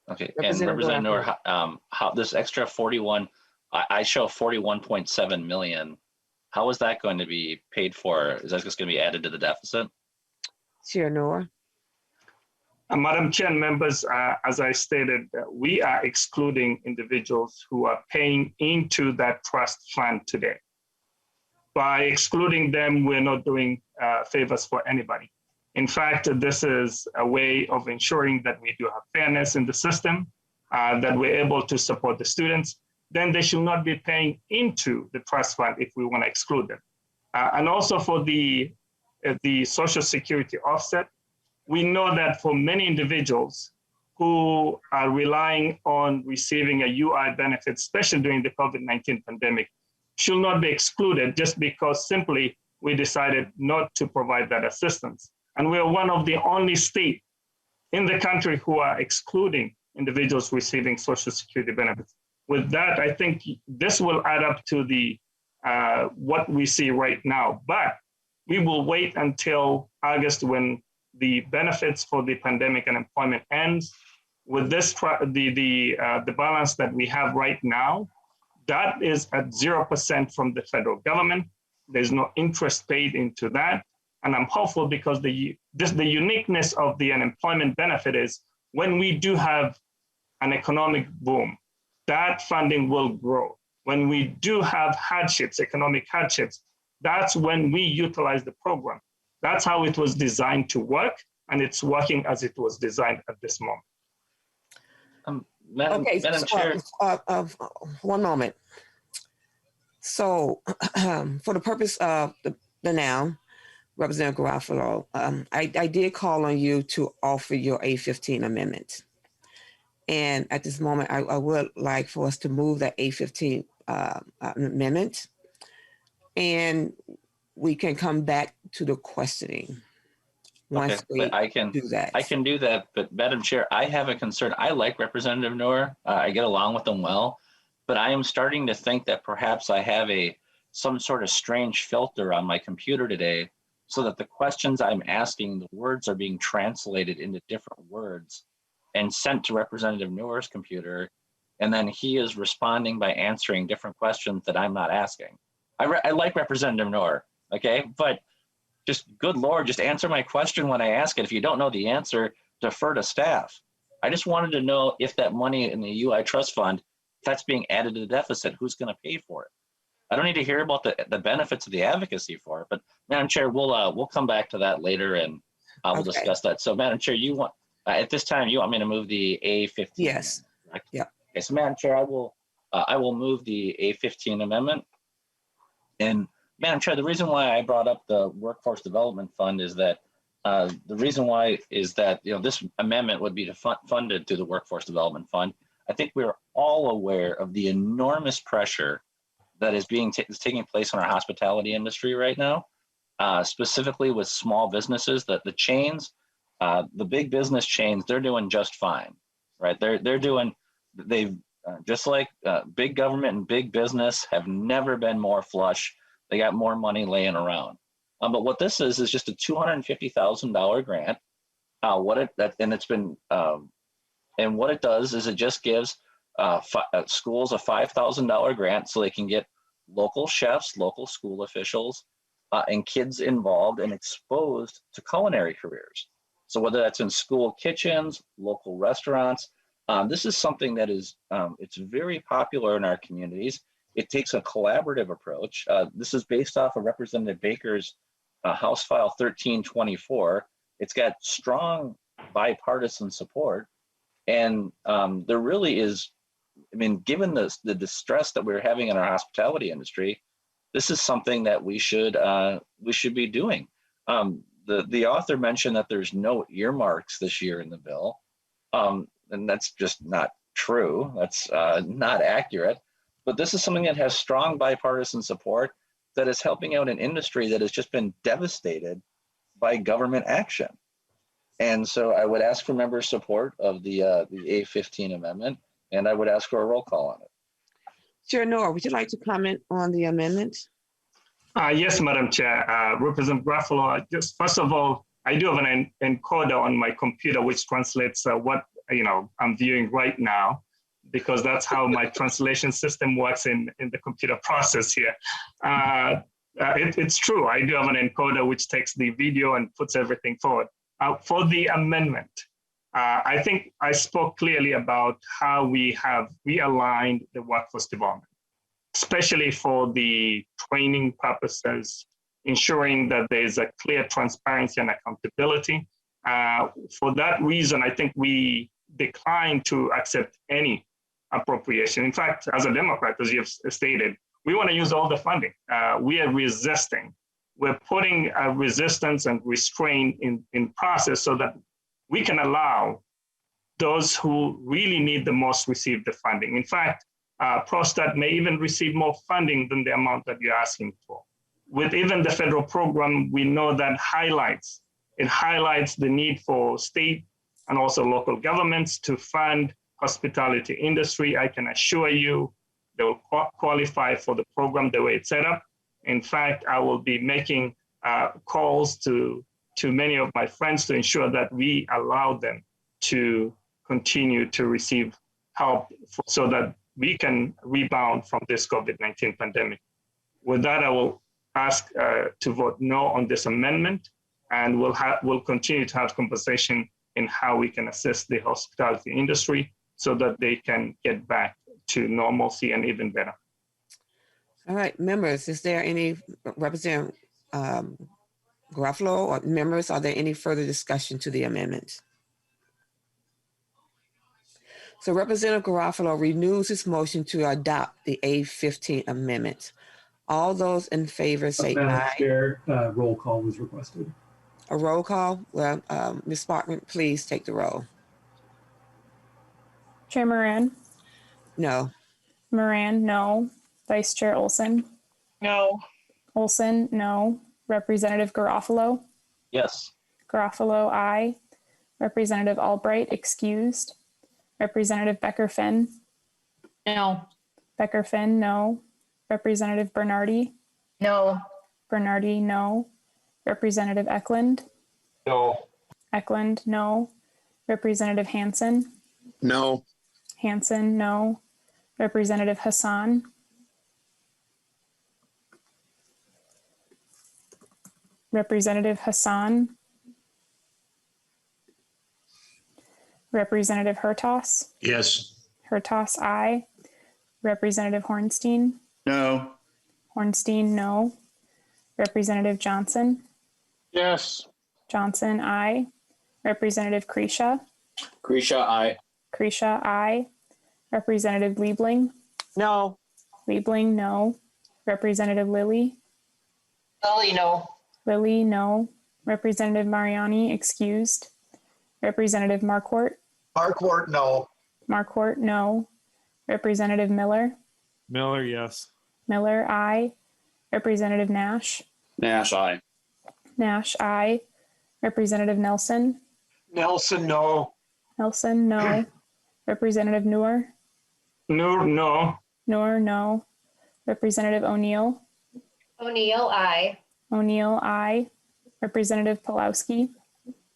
Okay, and Representative Representative Noor, Garofalo. how this extra 41, I show 41.7 million. How is that going to be paid for? Is that just going to be added to the deficit? Chair Noor. Madam Chair and members, as I stated, we are excluding individuals who are paying into that trust fund today. By excluding them, we're not doing favors for anybody. In fact, this is a way of ensuring that we do have fairness in the system, that we're able to support the students. Then they should not be paying into the trust fund if we want to exclude them. And also for the Social Security offset, we know that for many individuals who are relying on receiving a UI benefit, especially during the COVID-19 pandemic, should not be excluded just because simply we decided not to provide that assistance. And we are one of the only states in the country who are excluding individuals receiving Social Security benefits. With that, I think this will add up to the what we see right now. But we will wait until August when the benefits for the pandemic and employment ends. With this, the balance that we have right now, that is at 0% from the federal government. There's no interest paid into that. And I'm hopeful because the uniqueness of the unemployment benefit is when we do have an economic boom, that funding will grow. When we do have hardships, economic hardships, that's when we utilize the program. That's how it was designed to work, and it's working as it was designed at this moment. Madam Chair. One moment. So for the purpose of the now, Representative Garofalo, I did call on you to offer your A15 amendment. And at this moment, I would like for us to move that A15 amendment, and we can come back to the questioning once we I can do that. I can do that, but Madam Chair, I have a concern. I like Representative Noor. I get along with them well, but I am starting to think that perhaps I have some sort of strange filter on my computer today, so that the questions I'm asking, the words are being translated into different words and sent to Representative Noor's computer, and then he is responding by answering different questions that I'm not asking. I like Representative Noor, okay? But just, good Lord, just answer my question when I ask it. If you don't know the answer, defer to staff. I just wanted to know if that money in the UI Trust Fund, if that's being added to the deficit, who's gonna pay for it? I don't need to hear about the benefits of the advocacy for it, but Madam Chair, we'll come back to that later, and We'll Okay. discuss that. So Madam Chair, you want, at this time, you want me to move the A15? Yes. Correct? Yep. Okay, so Madam Chair, I will move the A15 amendment. And Madam Chair, the reason why I brought up the Workforce Development Fund is that this amendment would be funded through the Workforce Development Fund. I think we're all aware of the enormous pressure that is taking place in our hospitality industry right now, specifically with small businesses. That the chains, the big business chains, they're doing just fine, right? They've just like big government and big business have never been more flush. They got more money laying around. But what this is just a $250,000 grant. What it does is it just gives schools a $5,000 grant so they can get local chefs, local school officials, and kids involved and exposed to culinary careers. So whether that's in school kitchens, local restaurants, this is something that is it's very popular in our communities. It takes a collaborative approach. This is based off of Representative Baker's House File 1324. It's got strong bipartisan support. And there really is, I mean, given the distress that we're having in our hospitality industry, this is something that we should be doing. The author mentioned that there's no earmarks this year in the bill. And that's just not true. That's not accurate. But this is something that has strong bipartisan support that is helping out an industry that has just been devastated by government action. And so I would ask for member support of the A15 amendment, and I would ask for a roll call on it. Chair Noor, would you like to comment on the amendment? Yes, Madam Chair. Representative Garofalo, just first of all, I do have an encoder on my computer which translates what I'm viewing right now, because that's how my translation system works in the computer process here. It's true. I do have an encoder which takes the video and puts everything forward. For the amendment, I think I spoke clearly about how we have realigned the workforce development, especially for the training purposes, ensuring that there's a clear transparency and accountability. For that reason, I think we declined to accept any appropriation. In fact, as a Democrat, as you've stated, we want to use all the funding. We are resisting. We're putting a resistance and restraint in process so that we can allow those who really need the most receive the funding. In fact, Prostat may even receive more funding than the amount that you're asking for. With even the federal program, we know that it highlights the need for state and also local governments to fund hospitality industry. I can assure you they will qualify for the program the way it's set up. In fact, I will be making calls to many of my friends to ensure that we allow them to continue to receive help so that we can rebound from this COVID-19 pandemic. With that, I will ask to vote no on this amendment, and we'll continue to have conversation in how we can assist the hospitality industry so that they can get back to normalcy and even better. All right, members, is there any, Representative Garofalo or members, are there any further discussion to the amendment? So Representative Garofalo renews his motion to adopt the A15 amendment. All those in favor say Madam aye. Chair, roll call was requested. A roll call? Well, Ms. Sparkman, please take the roll. Chair Moran? No. Moran, no. Vice Chair Olson? No. Olson, no. Representative Garofalo? Yes. Garofalo, aye. Representative Albright, excused. Representative Becker-Finn? No. Becker-Finn, no. Representative Bernardi? No. Bernardi, no. Representative Ecklund? No. Ecklund, no. Representative Hansen? No. Hansen, no. Representative Hassan? Representative Hassan? Representative Hertas? Yes. Hertas, aye. Representative Hornstein? No. Hornstein, no. Representative Johnson? Yes. Johnson, I. Representative Kresha. Grisha, aye. Kresha, I. Representative Liebling. No. Liebling, no. Representative Lilly. Lily, no. Lilly, no. Representative Mariani, excused. Representative Marquardt. Markwart, no. Marquardt, no. Representative Miller. Miller, yes. Miller, I. Representative Nash. Nash, aye. Nash, I. Representative Nelson. Nelson, no. Nelson, no. Representative Noor. Noor, no. Noor, no. Representative O'Neill. O'Neill, aye. O'Neill, I. Representative Pulowski.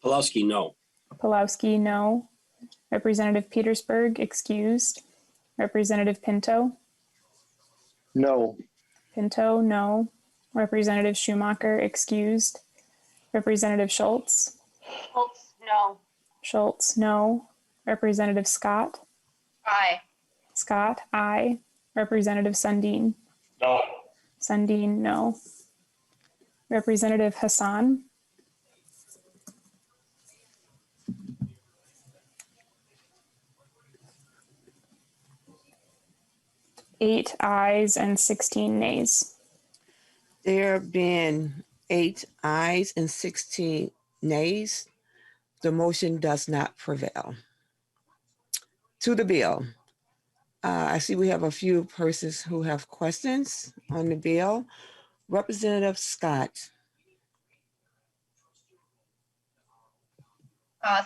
Pulaski, no. Pulowski, no. Representative Petersburg, excused. Representative Pinto. No. Pinto, no. Representative Schumacher, excused. Representative Schultz. Schultz, no. Schultz, no. Representative Scott. Aye. Scott, aye. Representative Sundin. No. Sundin, no. Representative Hassan. Eight ayes and 16 nays. There have been 8 ayes and 16 nays. The motion does not prevail. To the bill. I see we have a few persons who have questions on the bill. Representative Scott.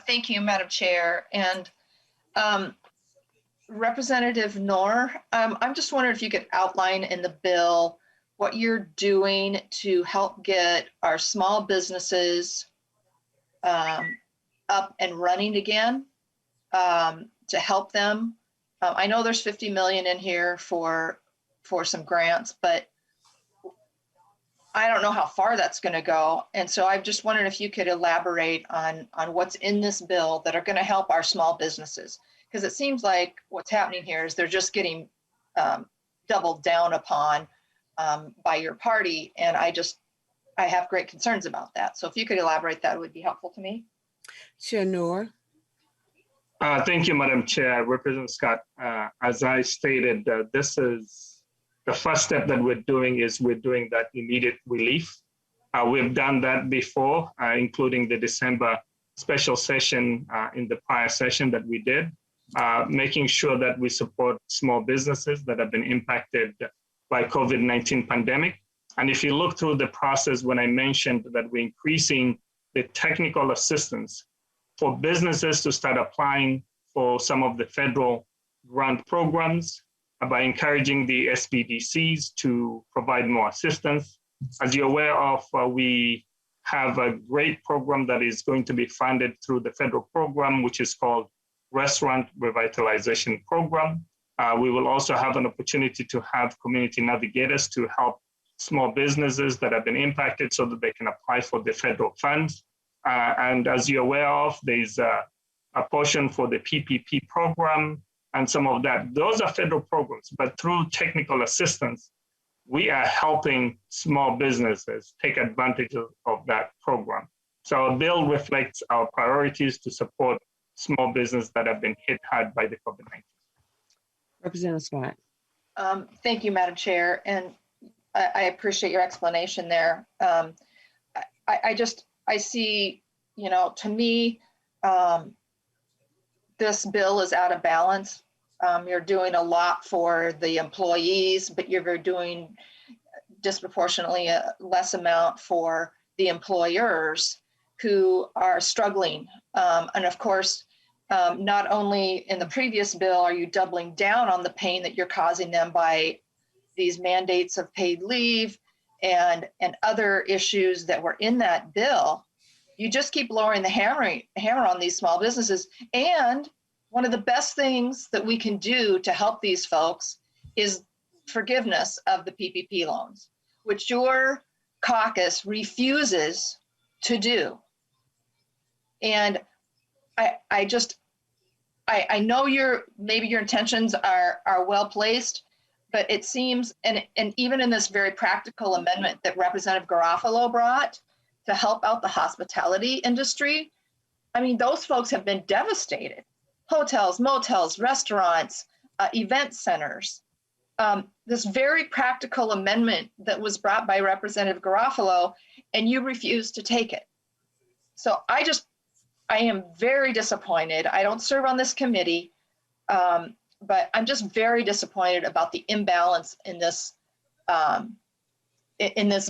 Thank you, Madam Chair. And Representative Noor, I'm just wondering if you could outline in the bill what you're doing to help get our small businesses up and running again, to help them. I know there's 50 million in here for some grants, but I don't know how far that's going to go. And so I just wondered if you could elaborate on what's in this bill that are going to help our small businesses. Because it seems like what's happening here is they're just getting doubled down upon by your party. And I have great concerns about that. So if you could elaborate, that would be helpful to me. Chair Noor. Thank you, Madam Chair. Representative Scott, as I stated, this is the first step that we're doing that immediate relief. We've done that before, including the December special session in the prior session that we did, making sure that we support small businesses that have been impacted by COVID-19 pandemic. And if you look through the process, when I mentioned that we're increasing the technical assistance for businesses to start applying for some of the federal grant programs, by encouraging the SBDCs to provide more assistance. As you're aware of, we have a great program that is going to be funded through the federal program, which is called Restaurant Revitalization Program. We will also have an opportunity to have community navigators to help small businesses that have been impacted so that they can apply for the federal funds. And as you're aware of, there's a portion for the PPP program and some of that. Those are federal programs, but through technical assistance, we are helping small businesses take advantage of that program. So our bill reflects our priorities to support small businesses that have been hit hard by the COVID-19. Representative Scott. Thank you, Madam Chair. And I appreciate your explanation there. I see, to me, this bill is out of balance. You're doing a lot for the employees, but you're doing disproportionately a less amount for the employers who are struggling. And of course, not only in the previous bill are you doubling down on the pain that you're causing them by these mandates of paid leave and other issues that were in that bill, you just keep lowering the hammer on these small businesses. And one of the best things that we can do to help these folks is forgiveness of the PPP loans, which your caucus refuses to do. And I know maybe your intentions are well placed, but it seems, and even in this very practical amendment that Representative Garofalo brought, to help out the hospitality industry. I mean, those folks have been devastated. Hotels, motels, restaurants, event centers. This very practical amendment that was brought by Representative Garofalo, and you refused to take it. So I am very disappointed. I don't serve on this committee, but I'm just very disappointed about the imbalance in this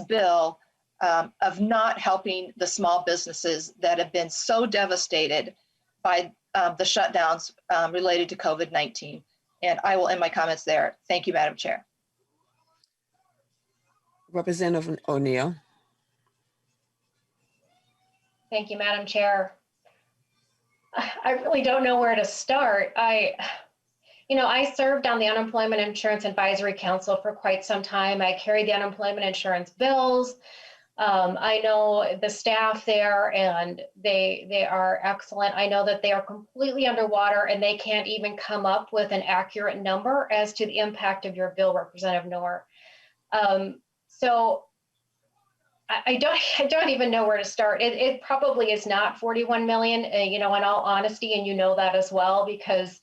bill of not helping the small businesses that have been so devastated by the shutdowns related to COVID-19. And I will end my comments there. Thank you, Madam Chair. Representative O'Neill. Thank you, Madam Chair. I really don't know where to start. I served on the Unemployment Insurance Advisory Council for quite some time. I carried the unemployment insurance bills. I know the staff there, and they are excellent. I know that they are completely underwater, and they can't even come up with an accurate number as to the impact of your bill, Representative Noor. So I don't even know where to start. It probably is not 41 million, in all honesty, and you know that as well, because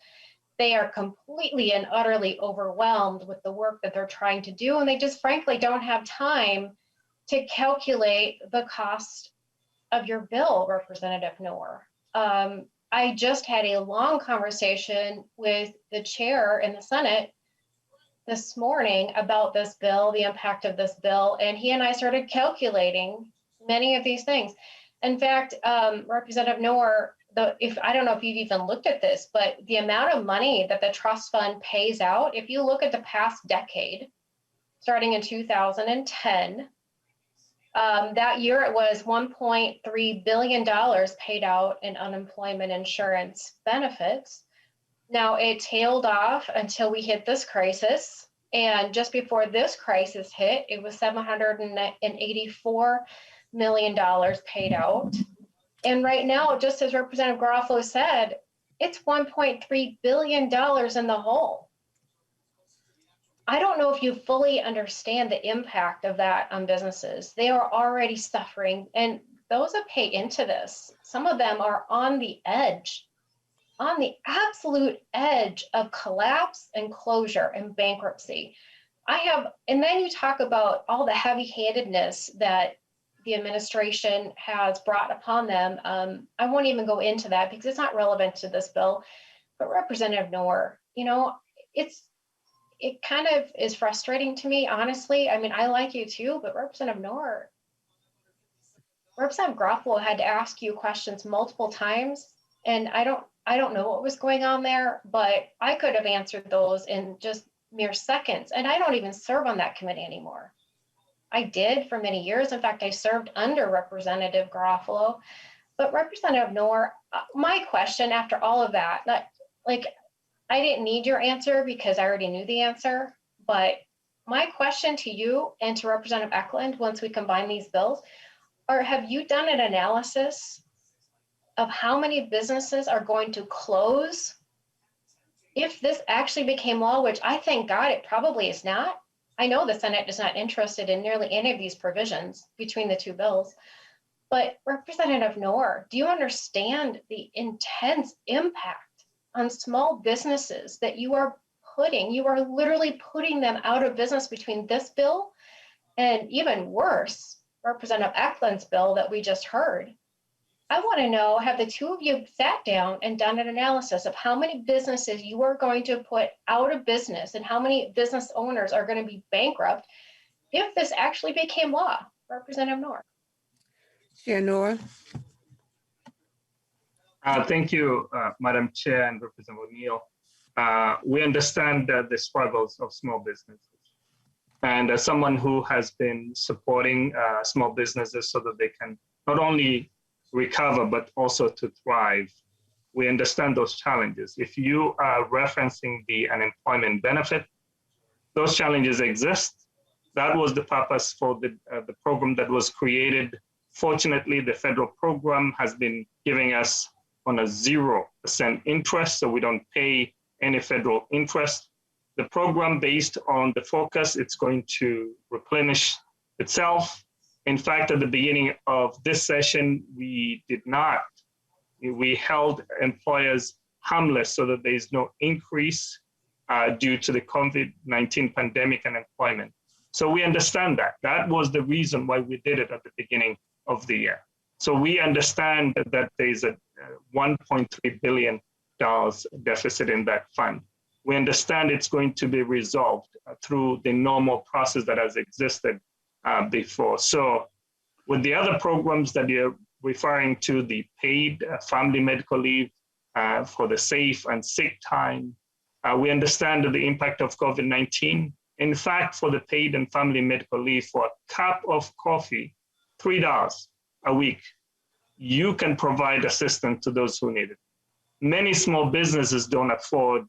they are completely and utterly overwhelmed with the work that they're trying to do, and they just frankly don't have time to calculate the cost of your bill, Representative Noor. I just had a long conversation with the chair in the Senate this morning about this bill, the impact of this bill, and he and I started calculating many of these things. In fact, Representative Noor, I don't know if you've even looked at this, but the amount of money that the trust fund pays out, if you look at the past decade, starting in 2010, that year it was $1.3 billion paid out in unemployment insurance benefits. Now it tailed off until we hit this crisis. And just before this crisis hit, it was $784 million paid out. And right now, just as Representative Garofalo said, it's $1.3 billion in the hole. I don't know if you fully understand the impact of that on businesses. They are already suffering, and those that pay into this, some of them are on the edge, on the absolute edge of collapse and closure and bankruptcy. And then you talk about all the heavy-handedness that the administration has brought upon them. I won't even go into that because it's not relevant to this bill. But Representative Noor, it kind of is frustrating to me, honestly. I mean, I like you too, but Representative Noor, Representative Garofalo had to ask you questions multiple times, and I don't know what was going on there, but I could have answered those in just mere seconds. And I don't even serve on that committee anymore. I did for many years. In fact, I served under Representative Garofalo. But Representative Noor, my question after all of that, I didn't need your answer because I already knew the answer. But my question to you and to Representative Ecklund, once we combine these bills, have you done an analysis of how many businesses are going to close if this actually became law, which I thank God it probably is not. I know the Senate is not interested in nearly any of these provisions between the two bills. But Representative Noor, do you understand the intense impact on small businesses that you are literally putting them out of business between this bill and even worse, Representative Ecklund's bill that we just heard? I want to know, have the two of you sat down and done an analysis of how many businesses you are going to put out of business and how many business owners are going to be bankrupt if this actually became law? Representative Noor. Chair Noor. Thank you, Madam Chair and Representative O'Neill. We understand the struggles of small businesses. And as someone who has been supporting small businesses so that they can not only recover, but also to thrive, we understand those challenges. If you are referencing the unemployment benefit, those challenges exist. That was the purpose for the program that was created. Fortunately, the federal program has been giving us on a 0% interest, so we don't pay any federal interest. The program, based on the focus, it's going to replenish itself. In fact, at the beginning of this session, we held employers harmless so that there is no increase due to the COVID-19 pandemic and employment. So we understand that. That was the reason why we did it at the beginning of the year. So we understand that there's a $1.3 billion deficit in that fund. We understand it's going to be resolved through the normal process that has existed before. So with the other programs that you're referring to, the paid family medical leave for the safe and sick time, we understand the impact of COVID-19. In fact, for the paid and family medical leave for a cup of coffee, $3 a week, you can provide assistance to those who need it. Many small businesses don't afford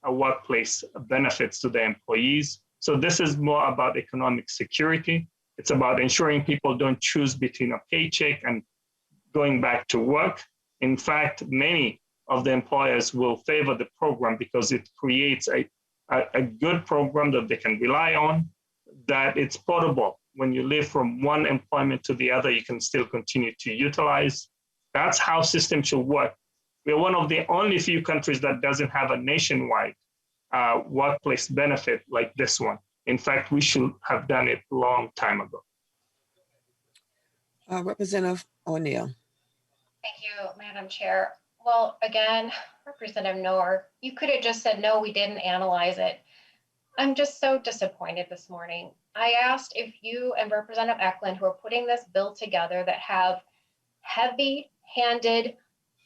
workplace benefits to their employees. So this is more about economic security. It's about ensuring people don't choose between a paycheck and going back to work. In fact, many of the employers will favor the program because it creates a good program that they can rely on, that it's portable. When you live from one employment to the other, you can still continue to utilize. That's how systems should work. We're one of the only few countries that doesn't have a nationwide workplace benefit like this one. In fact, we should have done it a long time ago. Representative O'Neill. Thank you, Madam Chair. Well, again, Representative Noor, you could have just said, no, we didn't analyze it. I'm just so disappointed this morning. I asked if you and Representative Ecklund, who are putting this bill together that have heavy-handed,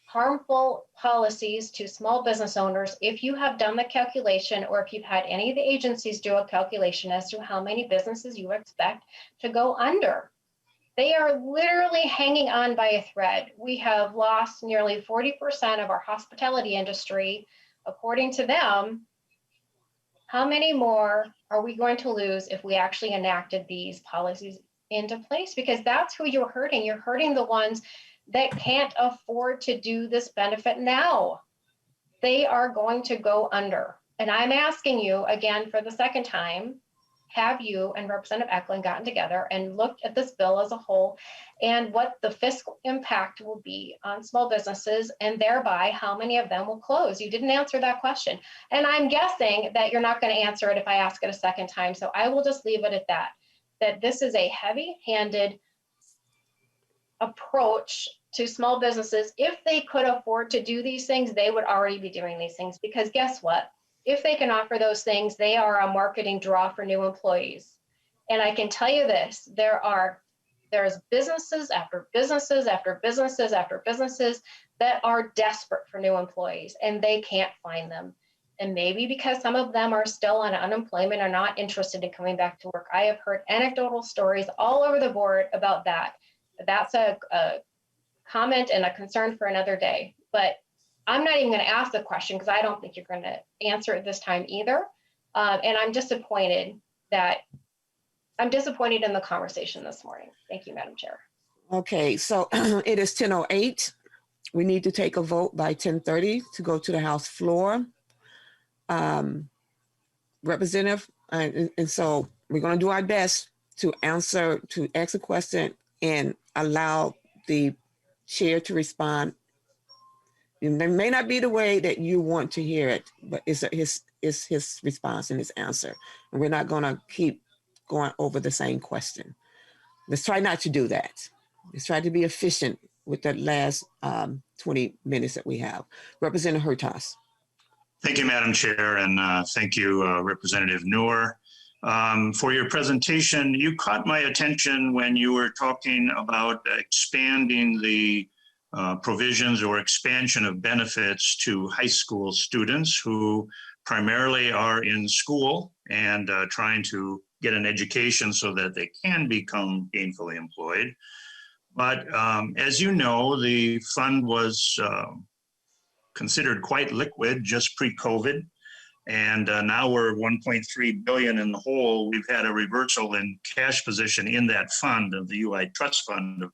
harmful policies to small business owners, if you have done the calculation or if you've had any of the agencies do a calculation as to how many businesses you expect to go under. They are literally hanging on by a thread. We have lost nearly 40% of our hospitality industry, according to them. How many more are we going to lose if we actually enacted these policies into place? Because that's who you're hurting. You're hurting the ones that can't afford to do this benefit now. They are going to go under. And I'm asking you again for the second time, have you and Representative Ecklund gotten together and looked at this bill as a whole and what the fiscal impact will be on small businesses and thereby how many of them will close? You didn't answer that question. And I'm guessing that you're not going to answer it if I ask it a second time. So I will just leave it at that this is a heavy-handed approach to small businesses. If they could afford to do these things, they would already be doing these things because guess what? If they can offer those things, they are a marketing draw for new employees. And I can tell you this, there's businesses after businesses after businesses after businesses that are desperate for new employees and they can't find them. And maybe because some of them are still on unemployment or not interested in coming back to work. I have heard anecdotal stories all over the board about that. That's a comment and a concern for another day. But I'm not even going to ask the question because I don't think you're going to answer it this time either. And I'm disappointed in the conversation this morning. Thank you, Madam Chair. Okay, so it is 10:08. We need to take a vote by 10:30 to go to the House floor. Representative, and so we're going to do our best to ask a question and allow the chair to respond. It may not be the way that you want to hear it, but it's his response and his answer. And we're not going to keep going over the same question. Let's try not to do that. Let's try to be efficient with the last 20 minutes that we have. Representative Hurtas. Thank you, Madam Chair, and thank you, Representative Noor. For your presentation, you caught my attention when you were talking about expanding the provisions or expansion of benefits to high school students who primarily are in school and trying to get an education so that they can become gainfully employed. But as you know, the fund was considered quite liquid just pre-COVID. And now we're 1.3 billion in the hole. We've had a reversal in cash position in that fund of the UI Trust Fund of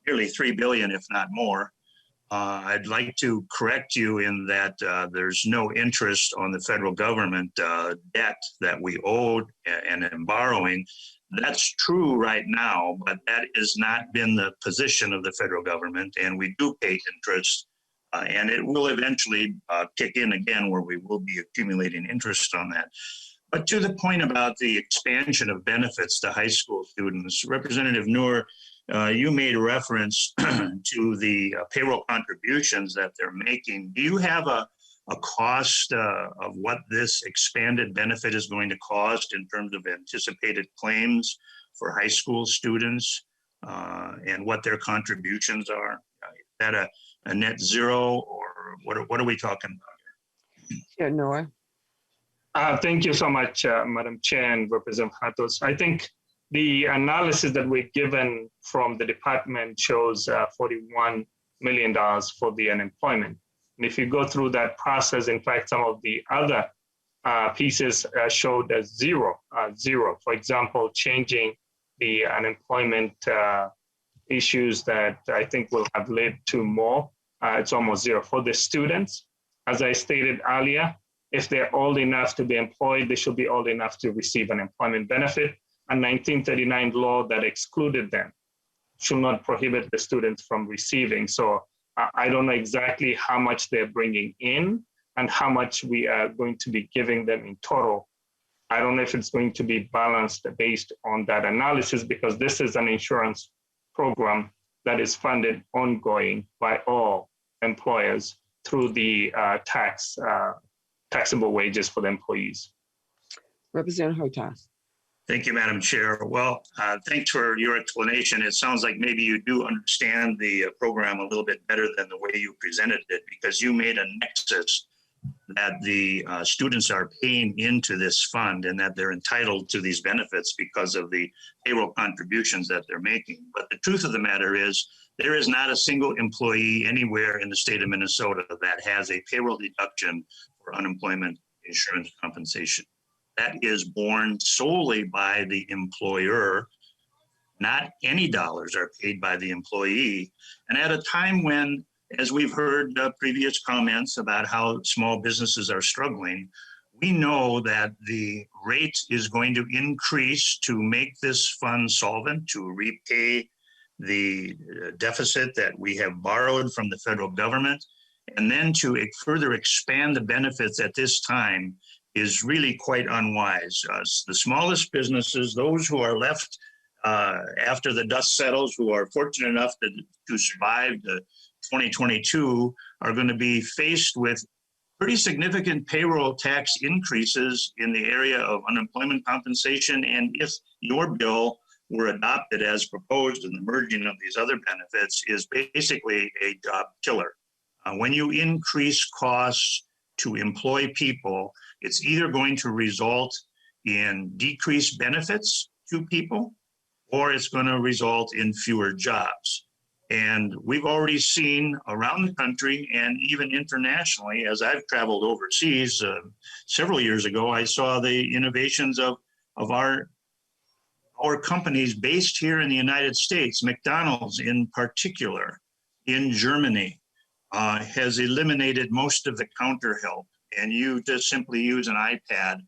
nearly 3 billion, if not more. I'd like to correct you in that there's no interest on the federal government debt that we owed and in borrowing. That's true right now, but that has not been the position of the federal government, and we do pay interest, and it will eventually kick in again where we will be accumulating interest on that. But to the point about the expansion of benefits to high school students, Representative Noor, you made reference to the payroll contributions that they're making. Do you have a cost of what this expanded benefit is going to cost in terms of anticipated claims for high school students and what their contributions are? Is that a net zero, or what are we talking about here? Chair Noor. Thank you so much, Madam Chair and Representative Hatos. I think the analysis that we're given from the department shows $41 million for the unemployment. And if you go through that process, in fact, some of the other pieces showed as zero. For example, changing the unemployment issues that I think will have led to more, it's almost zero. For the students, as I stated earlier, if they're old enough to be employed, they should be old enough to receive an employment benefit. A 1939 law that excluded them should not prohibit the students from receiving. So I don't know exactly how much they're bringing in and how much we are going to be giving them in total. I don't know if it's going to be balanced based on that analysis, because this is an insurance program that is funded ongoing by all employers through the taxable wages for the employees. Representative Hertas. Thank you, Madam Chair. Well, thanks for your explanation. It sounds like maybe you do understand the program a little bit better than the way you presented it, because you made a nexus that the students are paying into this fund and that they're entitled to these benefits because of the payroll contributions that they're making. But the truth of the matter is, there is not a single employee anywhere in the state of Minnesota that has a payroll deduction for unemployment insurance compensation. That is borne solely by the employer. Not any dollars are paid by the employee. And at a time when, as we've heard previous comments about how small businesses are struggling, we know that the rate is going to increase to make this fund solvent, to repay the deficit that we have borrowed from the federal government, and then to further expand the benefits at this time is really quite unwise. The smallest businesses, those who are left after the dust settles, who are fortunate enough to survive the 2022, are going to be faced with pretty significant payroll tax increases in the area of unemployment compensation. And if your bill were adopted as proposed, and the merging of these other benefits is basically a job killer. When you increase costs to employ people, it's either going to result in decreased benefits to people, or it's going to result in fewer jobs. And we've already seen around the country and even internationally, as I've traveled overseas several years ago, I saw the innovations of our companies based here in the United States. McDonald's in particular, in Germany, has eliminated most of the counter help, and you just simply use an iPad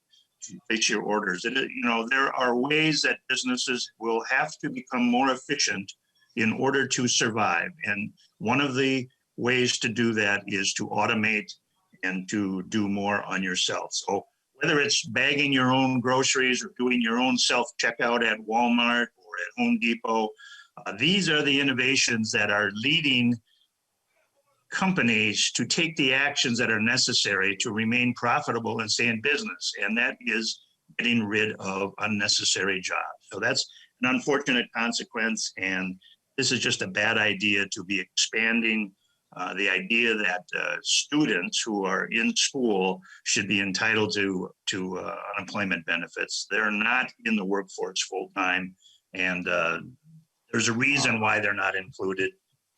to place your orders. There are ways that businesses will have to become more efficient in order to survive. And one of the ways to do that is to automate and to do more on yourself. So whether it's bagging your own groceries or doing your own self-checkout at Walmart or at Home Depot, these are the innovations that are leading companies to take the actions that are necessary to remain profitable and stay in business. And that is getting rid of unnecessary jobs. So that's an unfortunate consequence. And this is just a bad idea to be expanding the idea that students who are in school should be entitled to unemployment benefits. They're not in the workforce full time, and there's a reason why they're not included,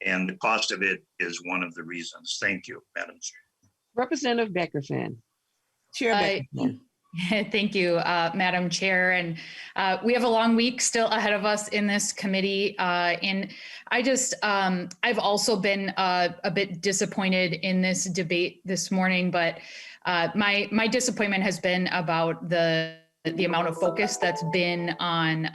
and the cost of it is one of the reasons. Thank you, Madam Chair. Representative Beckerson. Chair Beckerson. Thank you, Madam Chair. And we have a long week still ahead of us in this committee. And I've also been a bit disappointed in this debate this morning, but my disappointment has been about the amount of focus that's been on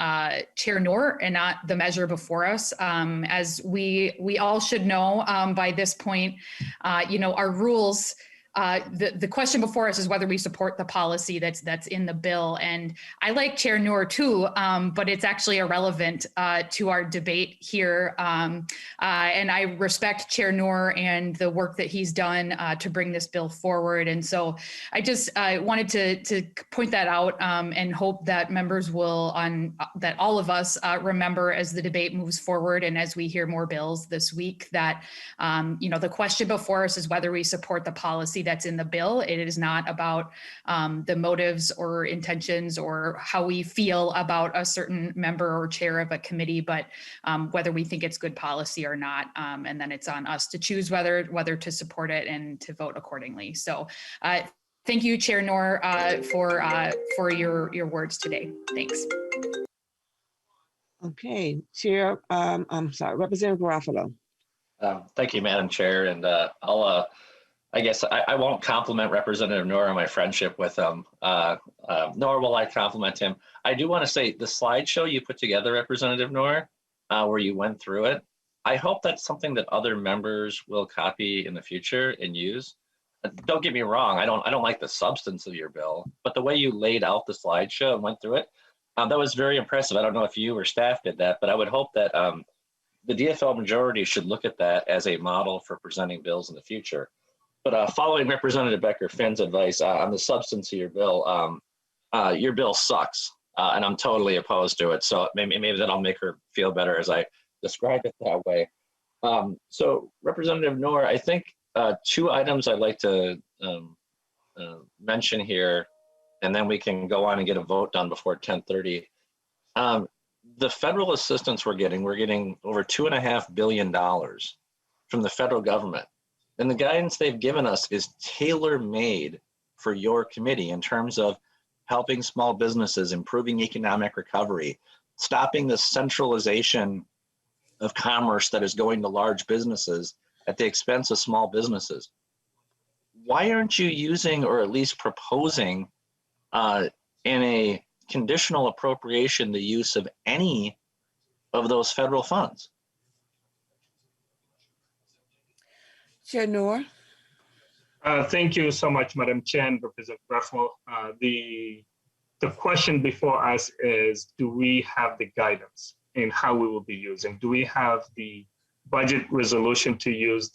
Chair Noor and not the measure before us. As we all should know by this point, our rules, the question before us is whether we support the policy that's in the bill. And I like Chair Noor too, but it's actually irrelevant to our debate here. And I respect Chair Noor and the work that he's done to bring this bill forward. And so I just wanted to point that out and hope that members will, that all of us remember as the debate moves forward and as we hear more bills this week that, the question before us is whether we support the policy that's in the bill. It is not about the motives or intentions or how we feel about a certain member or chair of a committee, but whether we think it's good policy or not. And then it's on us to choose whether to support it and to vote accordingly. So thank you, Chair Noor, for your words today. Thanks. Okay, Chair, I'm sorry, Representative Garofalo. Thank you, Madam Chair. And I guess I won't compliment Representative Noor on my friendship with him, nor will I compliment him. I do want to say the slideshow you put together, Representative Noor, where you went through it, I hope that's something that other members will copy in the future and use. Don't get me wrong, I don't like the substance of your bill, but the way you laid out the slideshow and went through it, that was very impressive. I don't know if you or staff did that, but I would hope that the DFL majority should look at that as a model for presenting bills in the future. But following Representative Becker-Finn's advice on the substance of your bill sucks, and I'm totally opposed to it. So maybe that'll make her feel better as I describe it that way. So Representative Noor, I think two items I'd like to mention here, and then we can go on and get a vote done before 10:30. The federal assistance we're getting over $2.5 billion from the federal government. And the guidance they've given us is tailor-made for your committee in terms of helping small businesses, improving economic recovery, stopping the centralization of commerce that is going to large businesses at the expense of small businesses. Why aren't you using or at least proposing in a conditional appropriation the use of any of those federal funds? Chair Noor. Thank you so much, Madam Chair and Representative Ruffle. The question before us is, do we have the guidance in how we will be using? Do we have the budget resolution to use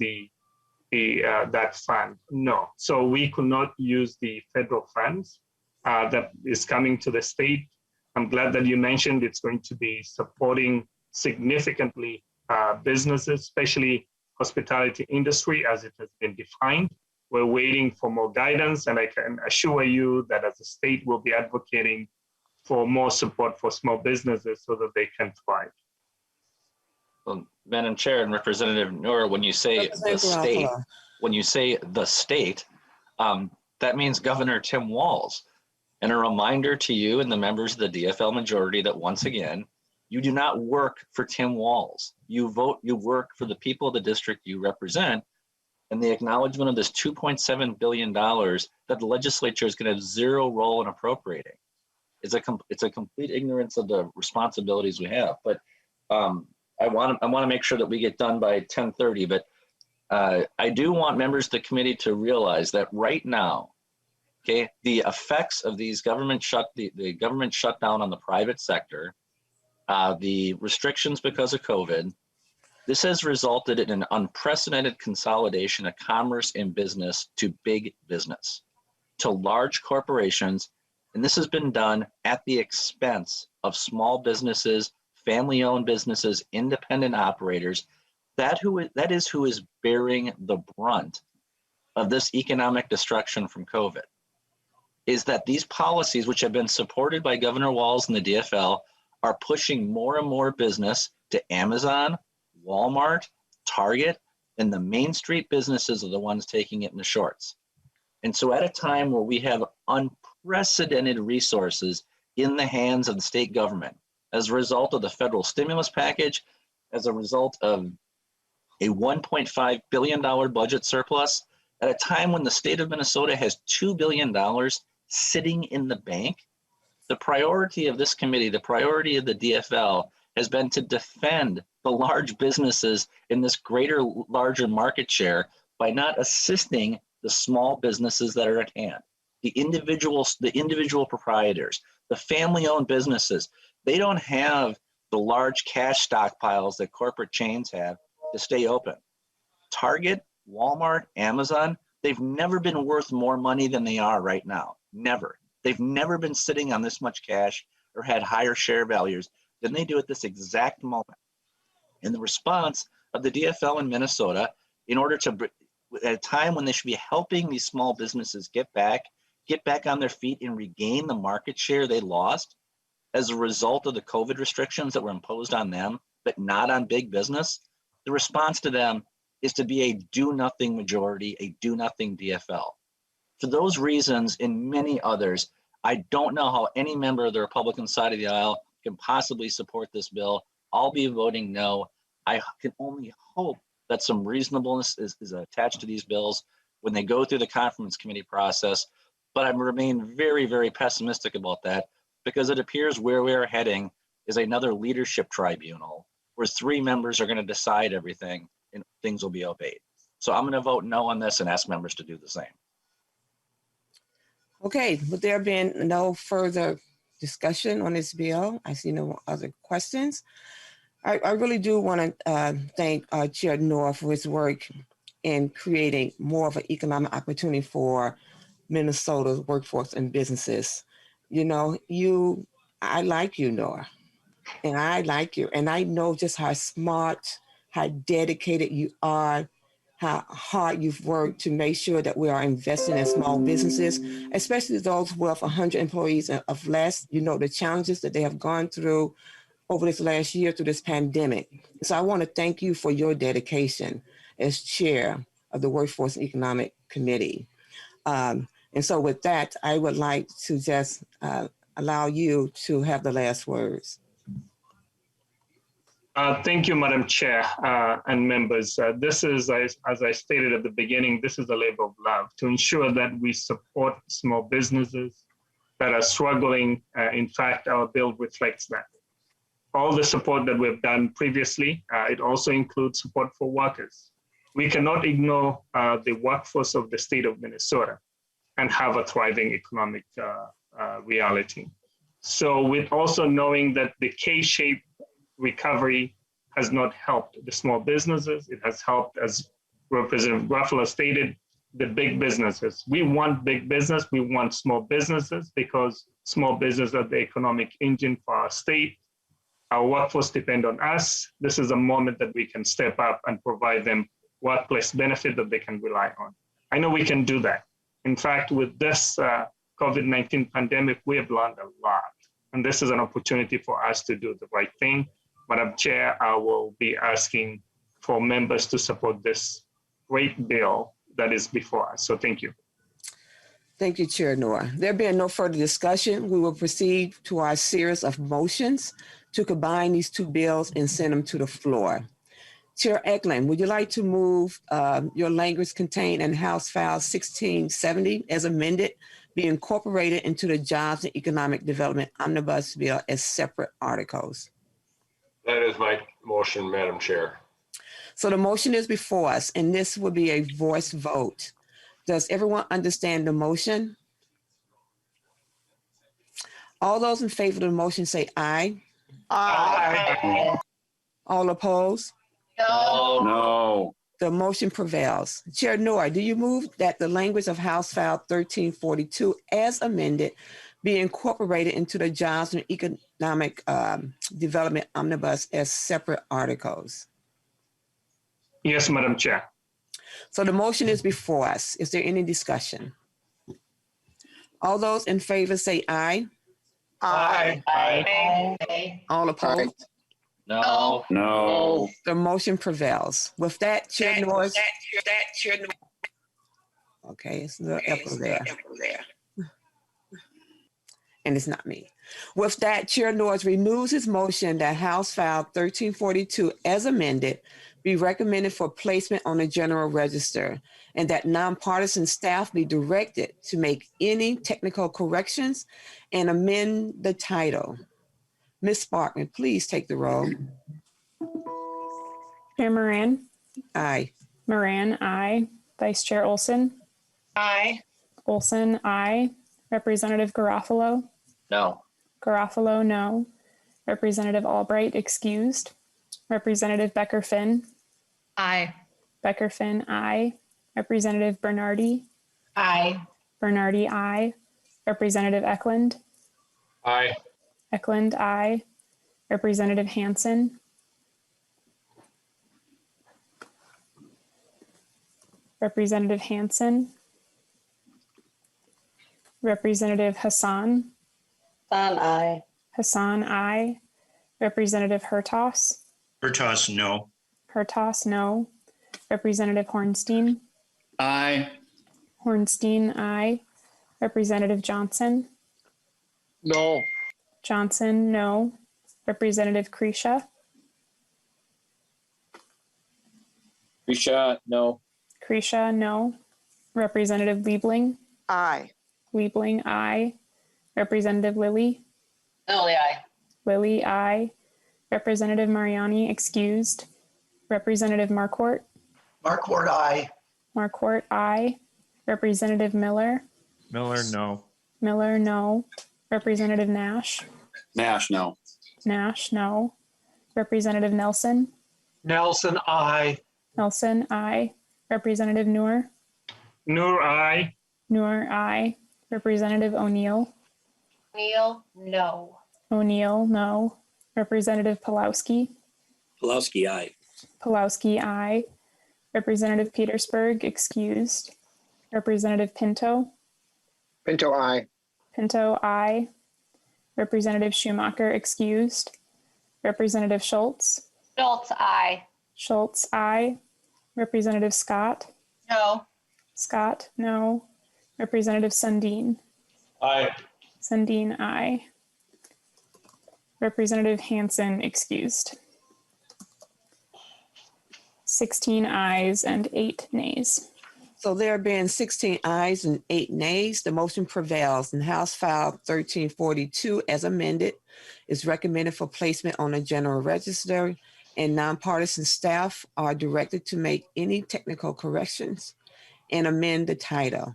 that fund? No. So we could not use the federal funds that is coming to the state. I'm glad that you mentioned it's going to be supporting significantly businesses, especially hospitality industry as it has been defined. We're waiting for more guidance, and I can assure you that as a state, we'll be advocating for more support for small businesses so that they can thrive. Well, Madam Chair and Representative Noor, when you say the state, that means Governor Tim Walz. And a reminder to you and the members of the DFL majority that once again, you do not work for Tim Walz. You work for the people of the district you represent, and the acknowledgement of this $2.7 billion that the legislature is going to have zero role in appropriating. It's a complete ignorance of the responsibilities we have. But I want to make sure that we get done by 10:30. But I do want members of the committee to realize that right now, okay, the effects of these the government shutdown on the private sector, the restrictions because of COVID, this has resulted in an unprecedented consolidation of commerce and business to big business, to large corporations, and this has been done at the expense of small businesses, family-owned businesses, independent operators. That is who is bearing the brunt of this economic destruction from COVID. Is that these policies, which have been supported by Governor Walz and the DFL, are pushing more and more business to Amazon, Walmart, Target, and the Main Street businesses are the ones taking it in the shorts. And so at a time where we have unprecedented resources in the hands of the state government as a result of the federal stimulus package, as a result of a $1.5 billion budget surplus, at a time when the state of Minnesota has $2 billion sitting in the bank. The priority of this committee, the priority of the DFL, has been to defend the large businesses in this larger market share by not assisting the small businesses that are at hand. The individual proprietors, the family-owned businesses, they don't have the large cash stockpiles that corporate chains have to stay open. Target, Walmart, Amazon, they've never been worth more money than they are right now. Never. They've never been sitting on this much cash or had higher share values than they do at this exact moment. And the response of the DFL in Minnesota, in order to, at a time when they should be helping these small businesses get back on their feet and regain the market share they lost as a result of the COVID restrictions that were imposed on them, but not on big business, the response to them is to be a do-nothing majority, a do-nothing DFL. For those reasons and many others, I don't know how any member of the Republican side of the aisle can possibly support this bill. I'll be voting no. I can only hope that some reasonableness is attached to these bills when they go through the conference committee process, but I remain very, very pessimistic about that because it appears where we are heading is another leadership tribunal where 3 members are going to decide everything and things will be obeyed. So I'm going to vote no on this and ask members to do the same. Okay, with there being no further discussion on this bill, I see no other questions. I really do want to thank Chair Noor for his work in creating more of an economic opportunity for Minnesota's workforce and businesses. You know, I like you, Noor, and I like you, and I know just how smart, how dedicated you are, how hard you've worked to make sure that we are investing in small businesses, especially those with 100 employees of less. You know, the challenges that they have gone through over this last year through this pandemic. So I want to thank you for your dedication as chair of the Workforce and Economic Committee. And so with that, I would like to just allow you to have the last words. Thank you, Madam Chair and members. This is, as I stated at the beginning, this is a labor of love to ensure that we support small businesses that are struggling. In fact, our bill reflects that. All the support that we've done previously, it also includes support for workers. We cannot ignore the workforce of the state of Minnesota and have a thriving economic reality. So with also knowing that the K-shaped recovery has not helped the small businesses, it has helped, as Representative Ruffalo stated, the big businesses. We want big business, we want small businesses because small businesses are the economic engine for our state. Our workforce depend on us. This is a moment that we can step up and provide them workplace benefit that they can rely on. I know we can do that. In fact, with this COVID-19 pandemic, we have learned a lot. And this is an opportunity for us to do the right thing. Madam Chair, I will be asking for members to support this great bill that is before us. So thank you. Thank you, Chair Noor. There being no further discussion, we will proceed to our series of motions to combine these 2 bills and send them to the floor. Chair Ecklund, would you like to move your language contained in House File 1670 as amended be incorporated into the Jobs and Economic Development Omnibus Bill as separate articles? That is my motion, Madam Chair. So the motion is before us, and this will be a voice vote. Does everyone understand the motion? All those in favor of the motion say aye. Aye. All opposed? No. No. The motion prevails. Chair Noor, do you move that the language of House File 1342 as amended be incorporated into the Jobs and Economic Development Omnibus as separate articles? Yes, Madam Chair. So the motion is before us. Is there any discussion? All those in favor say aye. Aye. Aye. All opposed? No. No. The motion prevails. With that, Chair Noor. Okay, it's a little echo there. and it's not me. With that, Chair Noor removes his motion that House File 1342 as amended be recommended for placement on the General Register, and that nonpartisan staff be directed to make any technical corrections and amend the title. Ms. Sparkman, please take the roll. Chair Moran, Aye. Moran, aye. Vice Chair Olson, Aye. Olson, aye. Representative Garofalo, No. Garofalo, no. Representative Albright, excused. Representative Becker-Finn, Aye. Becker-Finn, aye. Representative Bernardi, Aye. Bernardi, aye. Representative Ecklund, Aye. Ecklund, aye. Representative Hansen, Representative Hansen, Representative Hassan, Hassan, aye. Hassan, aye. Representative Hertas, Hertas, no. Hertas, no. Representative Hornstein, Aye. Hornstein, aye. Representative Johnson, No. Johnson, no. Representative Kresha, Risha, no. Kresha, no. Representative Liebling, Aye. Liebling, aye. Representative Lilly, Lily, aye. Lilly, aye. Representative Mariani, excused. Representative Marquardt, Markwart, aye. Marquardt, aye. Representative Miller, Miller, no. Miller, no. Representative Nash, Nash, no. Nash, no. Representative Nelson, Nelson, aye. Nelson, aye. Representative Noor, Noor, aye. Noor, aye. Representative O'Neill, Neil, no. O'Neill, no. Representative Pulowski, Pulowski, aye. Pulowski, aye. Representative Petersburg, excused. Representative Pinto, Pinto, aye. Pinto, aye. Representative Schumacher, excused. Representative Schultz, Schultz, aye. Schultz, aye. Representative Scott, No. Scott, no. Representative Sundin, Aye. Sundin, aye. Representative Hansen, excused. 16 ayes and 8 nays. So there being 16 ayes and 8 nays, the motion prevails, and House File 1342 as amended is recommended for placement on the General Register, and nonpartisan staff are directed to make any technical corrections and amend the title.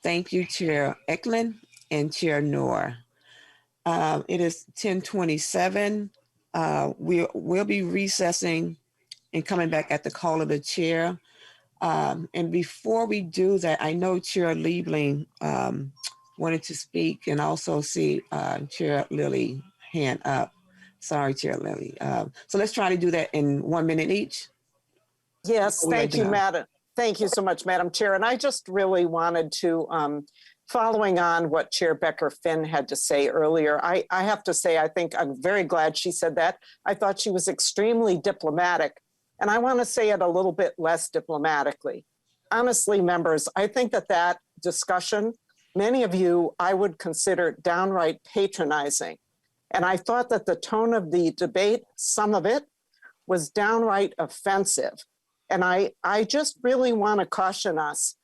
Thank you, Chair Ecklund and Chair Noor. It is 10:27. We'll be recessing and coming back at the call of the chair. And before we do that, I know Chair Liebling wanted to speak, and also see Chair Lilly hand up. Sorry, Chair Lilly. So let's try to do that in 1 minute each. Yes, We are thank you, done. Madam. Thank you so much, Madam Chair. And I just really wanted to, following on what Chair Becker-Finn had to say earlier, I have to say, I think I'm very glad she said that. I thought she was extremely diplomatic. And I want to say it a little bit less diplomatically. Honestly, members, I think that discussion, many of you, I would consider downright patronizing. And I thought that the tone of the debate, some of it, was downright offensive. And I just really want to caution us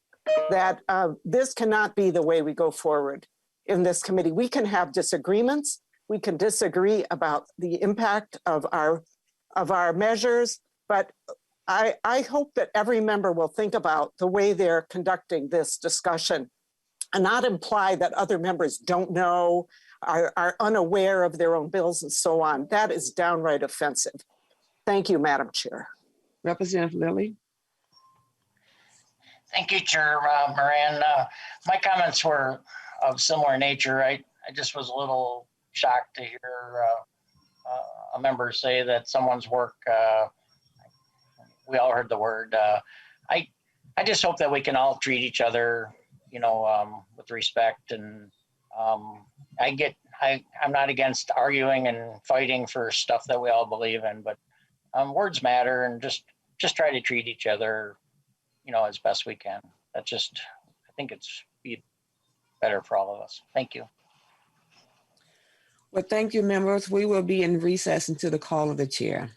that this cannot be the way we go forward in this committee. We can have disagreements. We can disagree about the impact of our measures, but I hope that every member will think about the way they're conducting this discussion and not imply that other members don't know, are unaware of their own bills and so on. That is downright offensive. Thank you, Madam Chair. Representative Lilly. Thank you, Chair Moran. My comments were of similar nature. I just was a little shocked to hear a member say that someone's work, we all heard the word. I just hope that we can all treat each other, with respect. And I'm not against arguing and fighting for stuff that we all believe in, but words matter, and just try to treat each other, as best we can. I think it's be better for all of us. Thank you. Well, thank you, members. We will be in recess until the call of the chair.